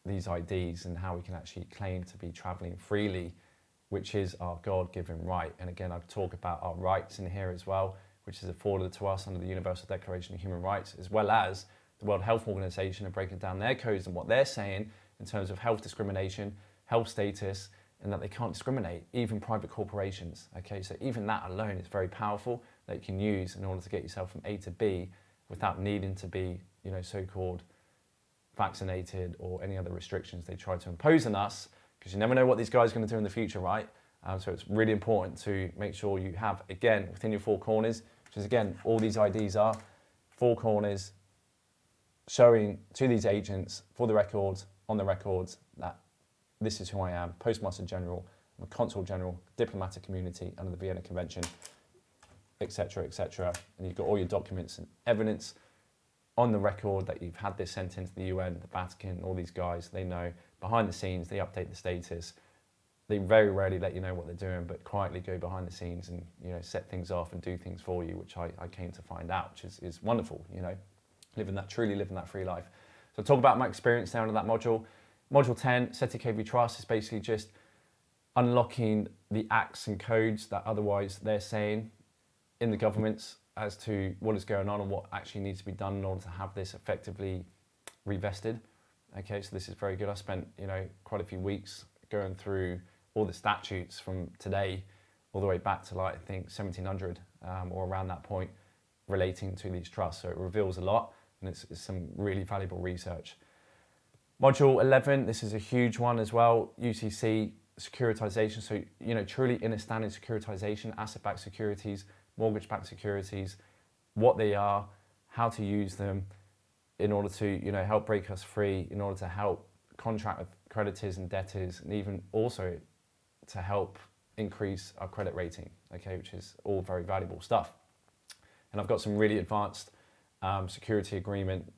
these IDs and how we can actually claim to be travelling freely, which is our God-given right. And again, I talk about our rights in here as well, which is afforded to us under the Universal Declaration of Human Rights, as well as the World Health Organization are breaking down their codes and what they're saying in terms of health discrimination, health status, and that they can't discriminate, even private corporations. Okay, so even that alone is very powerful that you can use in order to get yourself from A to B without needing to be, so-called vaccinated or any other restrictions they try to impose on us, because you never know what these guys are going to do in the future, right? So it's really important to make sure you have, again, within your four corners, which is, again, all these IDs are, four corners, showing to these agents, for the records, on the records, that this is who I am, Postmaster General, I'm a Consul General, diplomatic community under the Vienna Convention, etc., etc. And you've got all your documents and evidence on the record that you've had this sent into the UN, the Vatican, all these guys, they know. Behind the scenes, they update the status. They very rarely let you know what they're doing, but quietly go behind the scenes and set things off and do things for you, which I came to find out, which is wonderful, truly living that free life. So I'll talk about my experience there under that module. Module 10, Seti KV Trust, is basically just unlocking the acts and codes that otherwise they're saying in the governments as to what is going on and what actually needs to be done in order to have this effectively revested. Okay, so this is very good. I spent, quite a few weeks going through all the statutes from today all the way back to, I think 1700 or around that point, relating to these trusts. So it reveals a lot and it's some really valuable research. Module 11, this is a huge one as well, UCC securitization. So, truly in a standard securitization, asset-backed securities, mortgage-backed securities, what they are, how to use them in order to, help break us free, in order to help contract with creditors and debtors, and even also to help increase our credit rating, okay, which is all very valuable stuff. And I've got some really advanced security agreement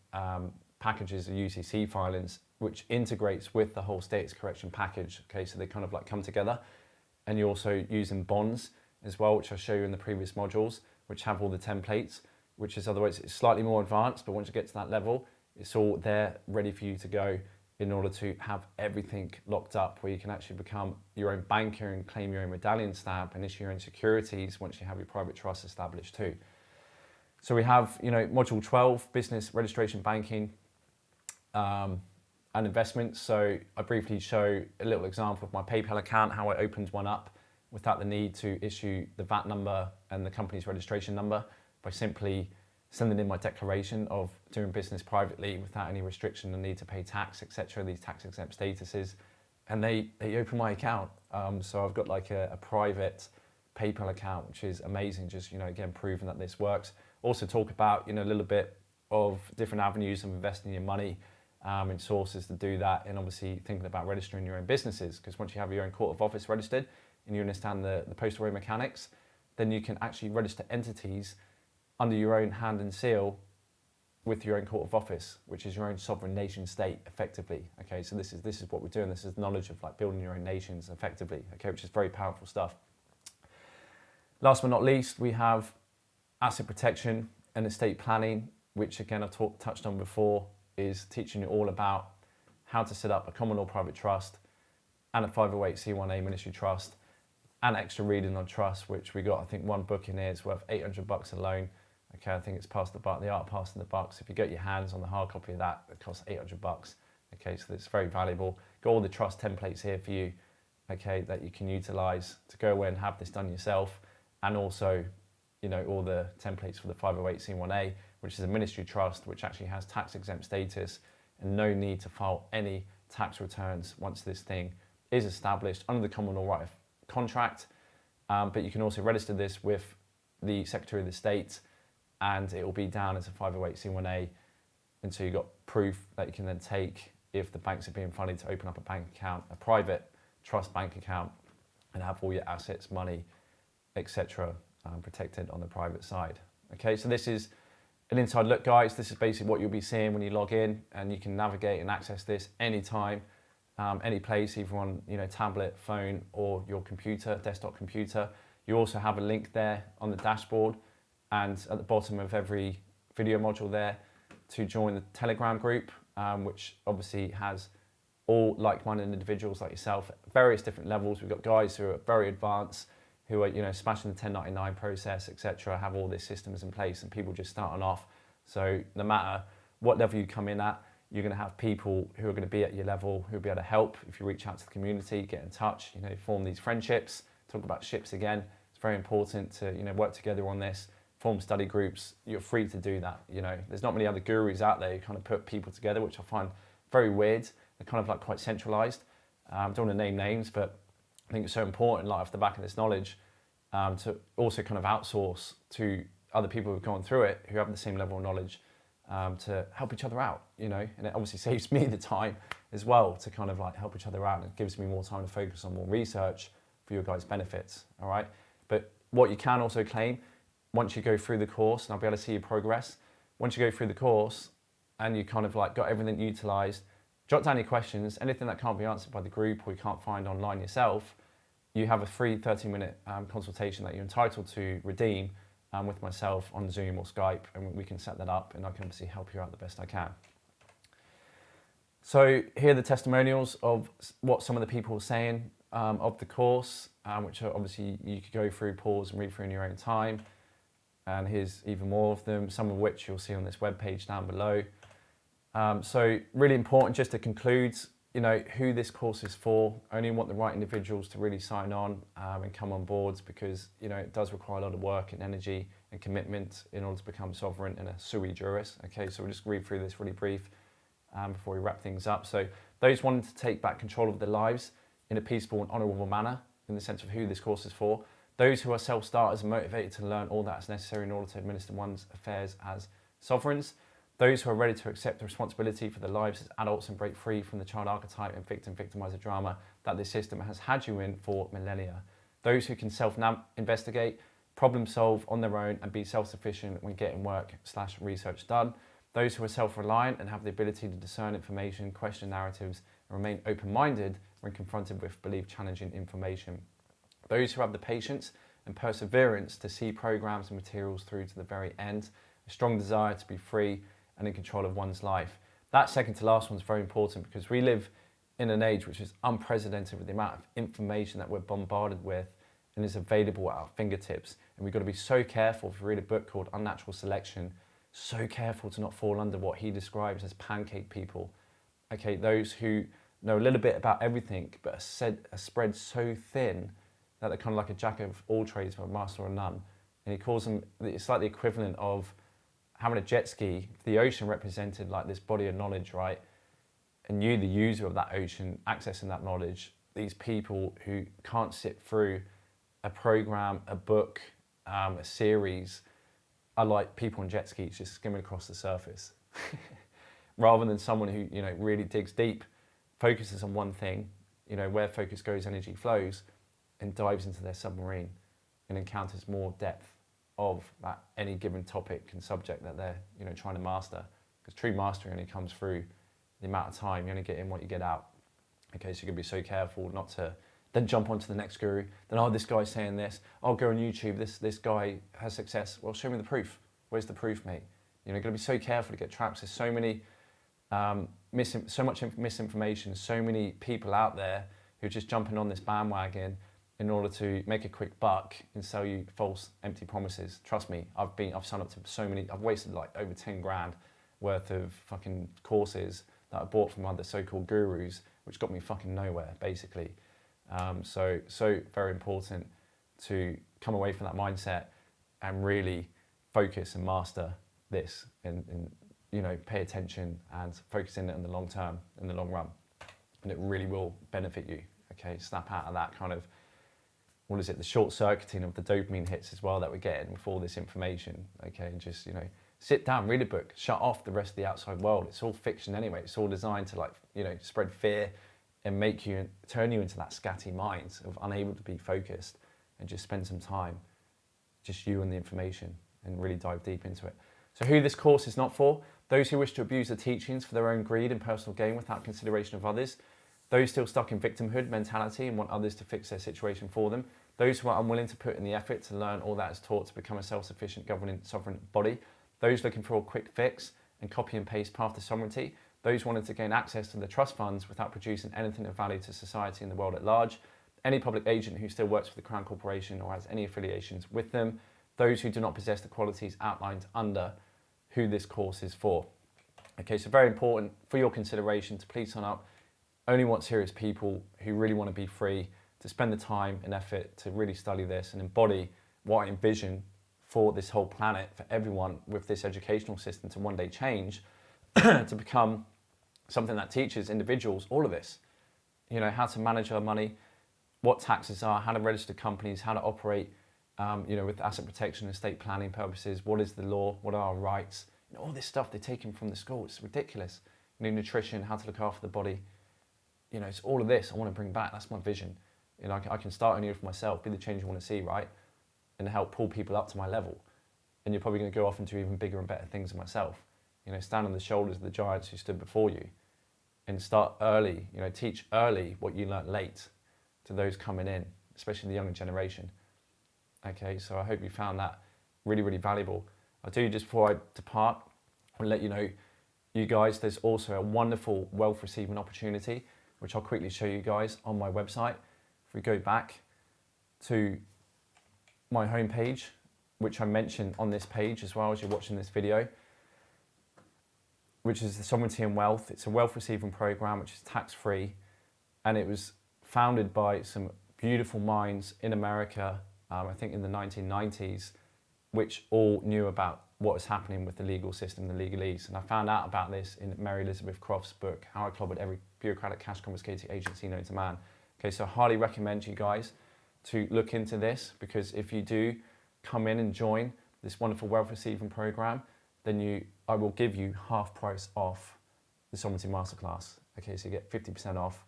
packages of UCC filings, which integrates with the whole status correction package, okay, so they kind of like come together. And you're also using bonds as well, which I'll show you in the previous modules, which have all the templates, which is otherwise it's slightly more advanced, but once you get to that level, it's all there ready for you to go in order to have everything locked up where you can actually become your own banker and claim your own medallion stamp and issue your own securities once you have your private trust established too. So we have, module 12, business registration banking and investments. So I briefly show a little example of my PayPal account, how I opened one up without the need to issue the VAT number and the company's registration number, by simply sending in my declaration of doing business privately without any restriction and need to pay tax, etc., these tax exempt statuses, and they open my account. So I've got like a private PayPal account, which is amazing, just, again, proving that this works. Also talk about, a little bit of different avenues of investing your money in sources to do that, and obviously thinking about registering your own businesses, because once you have your own court of office registered and you understand the postal road mechanics, then you can actually register entities under your own hand and seal with your own court of office, which is your own sovereign nation state, effectively. Okay, so this is what we're doing. This is knowledge of like building your own nations effectively. Okay, which is very powerful stuff. Last but not least, we have asset protection and estate planning, which again I've touched on before, is teaching you all about how to set up a common law private trust and a 508c1a ministry trust, and extra reading on trust, which we got, I think one book in here is worth $800 alone. Okay, I think it's past the buck, the art of passing the buck. So if you get your hands on the hard copy of that, it costs $800. Okay, so it's very valuable. Got all the trust templates here for you, okay, that you can utilize to go away and have this done yourself. And also, all the templates for the 508c1a, which is a ministry trust, which actually has tax exempt status and no need to file any tax returns once this thing is established under the common law right of contract. But you can also register this with the Secretary of the State, and it will be down as a 508c1a until you've got proof that you can then take if the banks are being funded to open up a bank account, a private trust bank account, and have all your assets, money, etc. Protected on the private side. Okay, so this is an inside look, guys. This is basically what you'll be seeing when you log in, and you can navigate and access this anytime, any place, either on tablet, phone, or your computer, desktop computer. You also have a link there on the dashboard, and at the bottom of every video module there, to join the Telegram group, which obviously has all like-minded individuals like yourself at various different levels. We've got guys who are very advanced, who are smashing the 1099 process, etc., have all these systems in place, and people just starting off. So no matter what level you come in at, you're going to have people who are going to be at your level, who will be able to help if you reach out to the community, get in touch, form these friendships, talk about ships again. It's very important to work together on this, form study groups. You're free to do that. There's not many other gurus out there who kind of put people together, which I find very weird. They're kind of like quite centralized. I don't want to name names, but I think it's so important, like off the back of this knowledge, to also kind of outsource to other people who've gone through it, who have the same level of knowledge, to help each other out, and it obviously saves me the time as well to kind of like help each other out, and it gives me more time to focus on more research for your guys' benefits, all right? But what you can also claim, once you go through the course, and I'll be able to see your progress, once you go through the course and you kind of like got everything utilized, jot down your questions, anything that can't be answered by the group or you can't find online yourself, you have a free 30-minute consultation that you're entitled to redeem with myself on Zoom or Skype, and we can set that up, and I can obviously help you out the best I can. So here are the testimonials of what some of the people were saying of the course, which are obviously you could go through, pause and read through in your own time. And here's even more of them, some of which you'll see on this webpage down below. So really important, just to conclude, who this course is for. I only want the right individuals to really sign on and come on boards, because it does require a lot of work and energy and commitment in order to become sovereign in a sui juris. Okay, so we'll just read through this really brief before we wrap things up. So those wanting to take back control of their lives in a peaceful and honourable manner, in the sense of who this course is for. Those who are self-starters and motivated to learn all that is necessary in order to administer one's affairs as sovereigns. Those who are ready to accept the responsibility for their lives as adults and break free from the child archetype and victim-victimizer drama that this system has had you in for millennia. Those who can self-investigate, problem solve on their own and be self-sufficient when getting work/research done. Those who are self-reliant and have the ability to discern information, question narratives, and remain open-minded when confronted with belief-challenging information. Those who have the patience and perseverance to see programs and materials through to the very end. A strong desire to be free and in control of one's life. That second to last one is very important, because we live in an age which is unprecedented with the amount of information that we're bombarded with and is available at our fingertips. And we've got to be so careful. If you read a book called Unnatural Selection, so careful to not fall under what he describes as pancake people. Okay, those who know a little bit about everything but are spread so thin that they're kind of like a jack of all trades but a master of none. And he calls them, it's like the equivalent of having a jet ski. The ocean represented like this body of knowledge, right? And you, the user of that ocean, accessing that knowledge, these people who can't sit through a program, a book, a series, are like people on jet skis just skimming across the surface. Rather than someone who, you know, really digs deep, focuses on one thing, you know, where focus goes, energy flows, and dives into their submarine and encounters more depth of that any given topic and subject that they're, you know, trying to master. Because true mastery only comes through the amount of time. You only get in what you get out. Okay, so you're gonna be so careful not to then jump onto the next guru. Then, oh, this guy's saying this. I'll go on YouTube. This guy has success. Well, show me the proof. Where's the proof, mate? You know, you're gonna be so careful to get traps. There's so many, so much misinformation. So many people out there who are just jumping on this bandwagon in order to make a quick buck and sell you false, empty promises. Trust me, I've signed up to so many. I've wasted like over 10 grand worth of fucking courses that I bought from other so-called gurus, which got me fucking nowhere, basically. So very important to come away from that mindset and really focus and master this and you know, pay attention and focus in it in the long term, in the long run. And it really will benefit you, okay? Snap out of that kind of, what is it, the short circuiting of the dopamine hits as well that we're getting with all this information, okay? And just, you know, sit down, read a book, shut off the rest of the outside world. It's all fiction anyway. It's all designed to, like, you know, spread fear and make you, turn you into that scatty mind of unable to be focused, and just spend some time, just you and the information, and really dive deep into it. So who this course is not for: those who wish to abuse the teachings for their own greed and personal gain without consideration of others, those still stuck in victimhood mentality and want others to fix their situation for them, those who are unwilling to put in the effort to learn all that is taught to become a self-sufficient, governing, sovereign body, those looking for a quick fix and copy and paste path to sovereignty, those wanting to gain access to the trust funds without producing anything of value to society and the world at large, any public agent who still works for the Crown Corporation or has any affiliations with them, those who do not possess the qualities outlined under who this course is for. Okay, so very important for your consideration to please sign up. Only want serious people who really want to be free, to spend the time and effort to really study this and embody what I envision for this whole planet, for everyone with this educational system to one day change, to become something that teaches individuals all of this. You know, how to manage our money, what taxes are, how to register companies, how to operate, you know, with asset protection and estate planning purposes, what is the law, what are our rights, you know, all this stuff they're taking from the school. It's ridiculous. You know, nutrition, how to look after the body. You know, it's all of this I want to bring back. That's my vision. You know, I can start only for myself, be the change you want to see, right? And help pull people up to my level. And you're probably going to go off and do even bigger and better things than myself. You know, stand on the shoulders of the giants who stood before you, and start early. You know, teach early what you learnt late to those coming in, especially the younger generation. Okay, so I hope you found that really, really valuable. I do, just before I depart, I'll let you know, you guys, there's also a wonderful wealth receiving opportunity, which I'll quickly show you guys on my website. If we go back to my homepage, which I mentioned on this page as well as you're watching this video, which is the Sovereignty and Wealth. It's a wealth receiving program which is tax-free, and it was founded by some beautiful minds in America, I think in the 1990s, which all knew about what was happening with the legal system, the legalese. And I found out about this in Mary Elizabeth Croft's book, How I Clobbered Every Bureaucratic Cash Confiscating Agency Known to Man. Okay, so I highly recommend you guys to look into this, because if you do come in and join this wonderful wealth receiving program, then I will give you half price off the Sovereignty Masterclass. Okay, so you get 50% off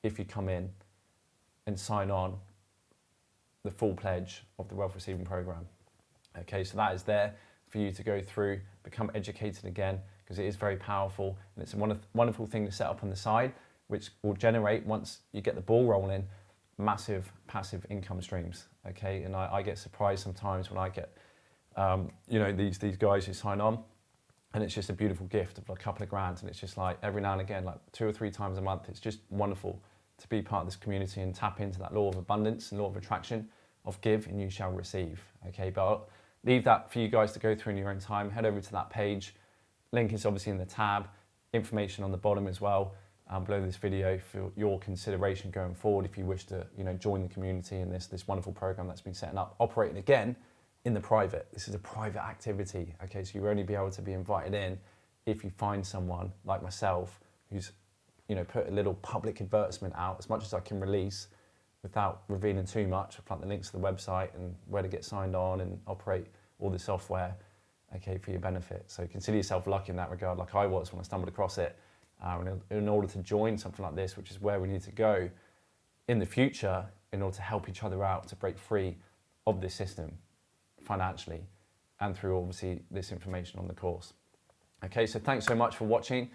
if you come in and sign on the full pledge of the wealth receiving program. Okay, so that is there for you to go through, become educated again, because it is very powerful, and it's a wonderful thing to set up on the side, which will generate, once you get the ball rolling, massive passive income streams. Okay, and I get surprised sometimes when I get you know, these guys who sign on, and it's just a beautiful gift of a couple of grand, and it's just like every now and again, like 2 or 3 times a month. It's just wonderful to be part of this community and tap into that law of abundance and law of attraction of give and you shall receive. Okay, but I'll leave that for you guys to go through in your own time. Head over to that page. Link is obviously in the tab, information on the bottom as well. below this video for your consideration going forward if you wish to, join the community in this wonderful program that's been set up, operating again in the private. This is a private activity, okay? So you'll only be able to be invited in if you find someone like myself who's, put a little public advertisement out as much as I can release without revealing too much. I'll put the links to the website and where to get signed on and operate all the software, okay, for your benefit. So consider yourself lucky in that regard, like I was when I stumbled across it. In order to join something like this, which is where we need to go in the future in order to help each other out to break free of this system financially and through obviously this information on the course. Okay, so thanks so much for watching.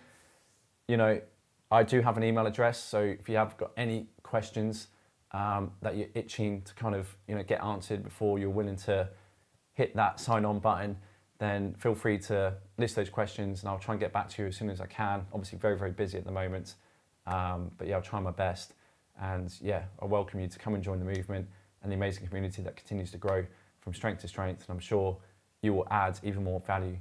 I do have an email address, so if you have got any questions that you're itching to kind of get answered before you're willing to hit that sign on button, then feel free to list those questions and I'll try and get back to you as soon as I can. Obviously very, very busy at the moment, but yeah, I'll try my best. And yeah, I welcome you to come and join the movement and the amazing community that continues to grow from strength to strength. And I'm sure you will add even more value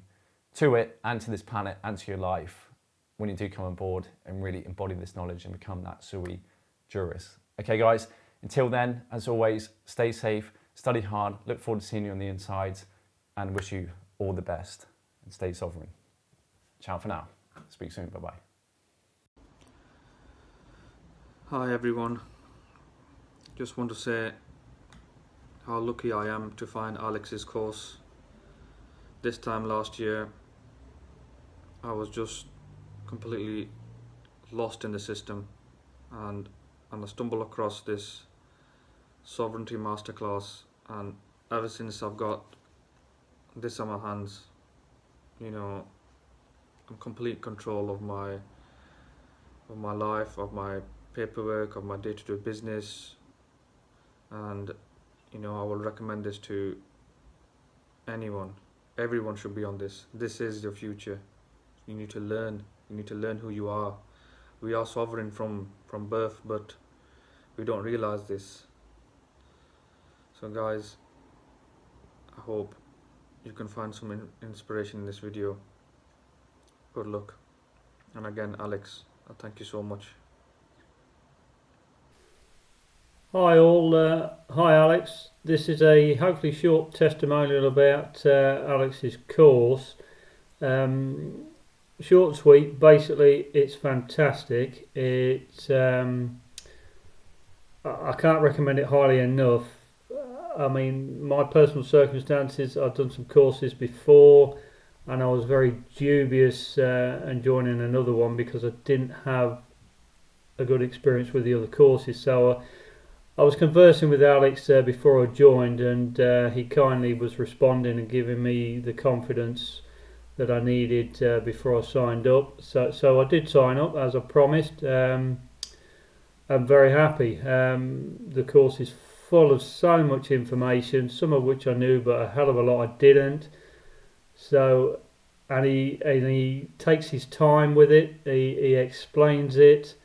to it and to this planet and to your life when you do come on board and really embody this knowledge and become that sui juris. Okay guys, until then, as always, stay safe, study hard, look forward to seeing you on the inside and wish you all the best and stay sovereign. Ciao for now. Speak soon. Bye-bye. Hi everyone. Just want to say how lucky I am to find Alex's course. This time last year, I was just completely lost in the system and I stumbled across this Sovereignty Masterclass, and ever since I've got this on my hands, I'm complete control of my life, of my paperwork, of my day-to-day business, and I will recommend this to anyone. Everyone should be on this. This is your future. You need to learn. You need to learn who you are. We are sovereign from birth, but we don't realize this. So guys, I hope you can find some inspiration in this video. Good luck. And again, Alex, thank you so much. Hi all, hi Alex. This is a hopefully short testimonial about Alex's course. Short and sweet. Basically, it's fantastic. It's I can't recommend it highly enough. I mean, my personal circumstances, I've done some courses before and I was very dubious in joining another one because I didn't have a good experience with the other courses. So I was conversing with Alex before I joined, and he kindly was responding and giving me the confidence that I needed before I signed up. So I did sign up as I promised. I'm very happy. The course is full of so much information, some of which I knew, but a hell of a lot I didn't. So, and he takes his time with it. He explains it.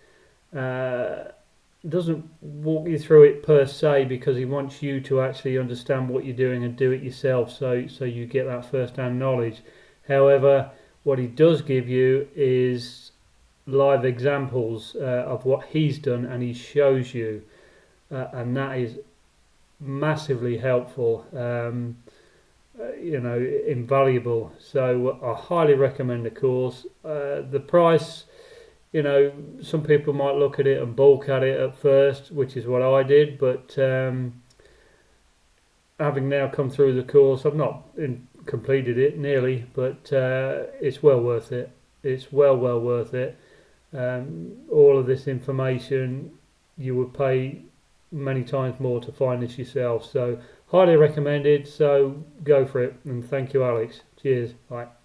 Doesn't walk you through it per se because he wants you to actually understand what you're doing and do it yourself, so you get that first-hand knowledge. However, what he does give you is live examples of what he's done, and he shows you, and that is massively helpful, invaluable. So I highly recommend the course. The price, some people might look at it and balk at it at first, which is what I did, but having now come through the course, I've not completed it nearly, but it's well worth it. It's well worth it. All of this information, you would pay many times more to find this yourself. So highly recommended. So go for it, and thank you, Alex. Cheers. Bye.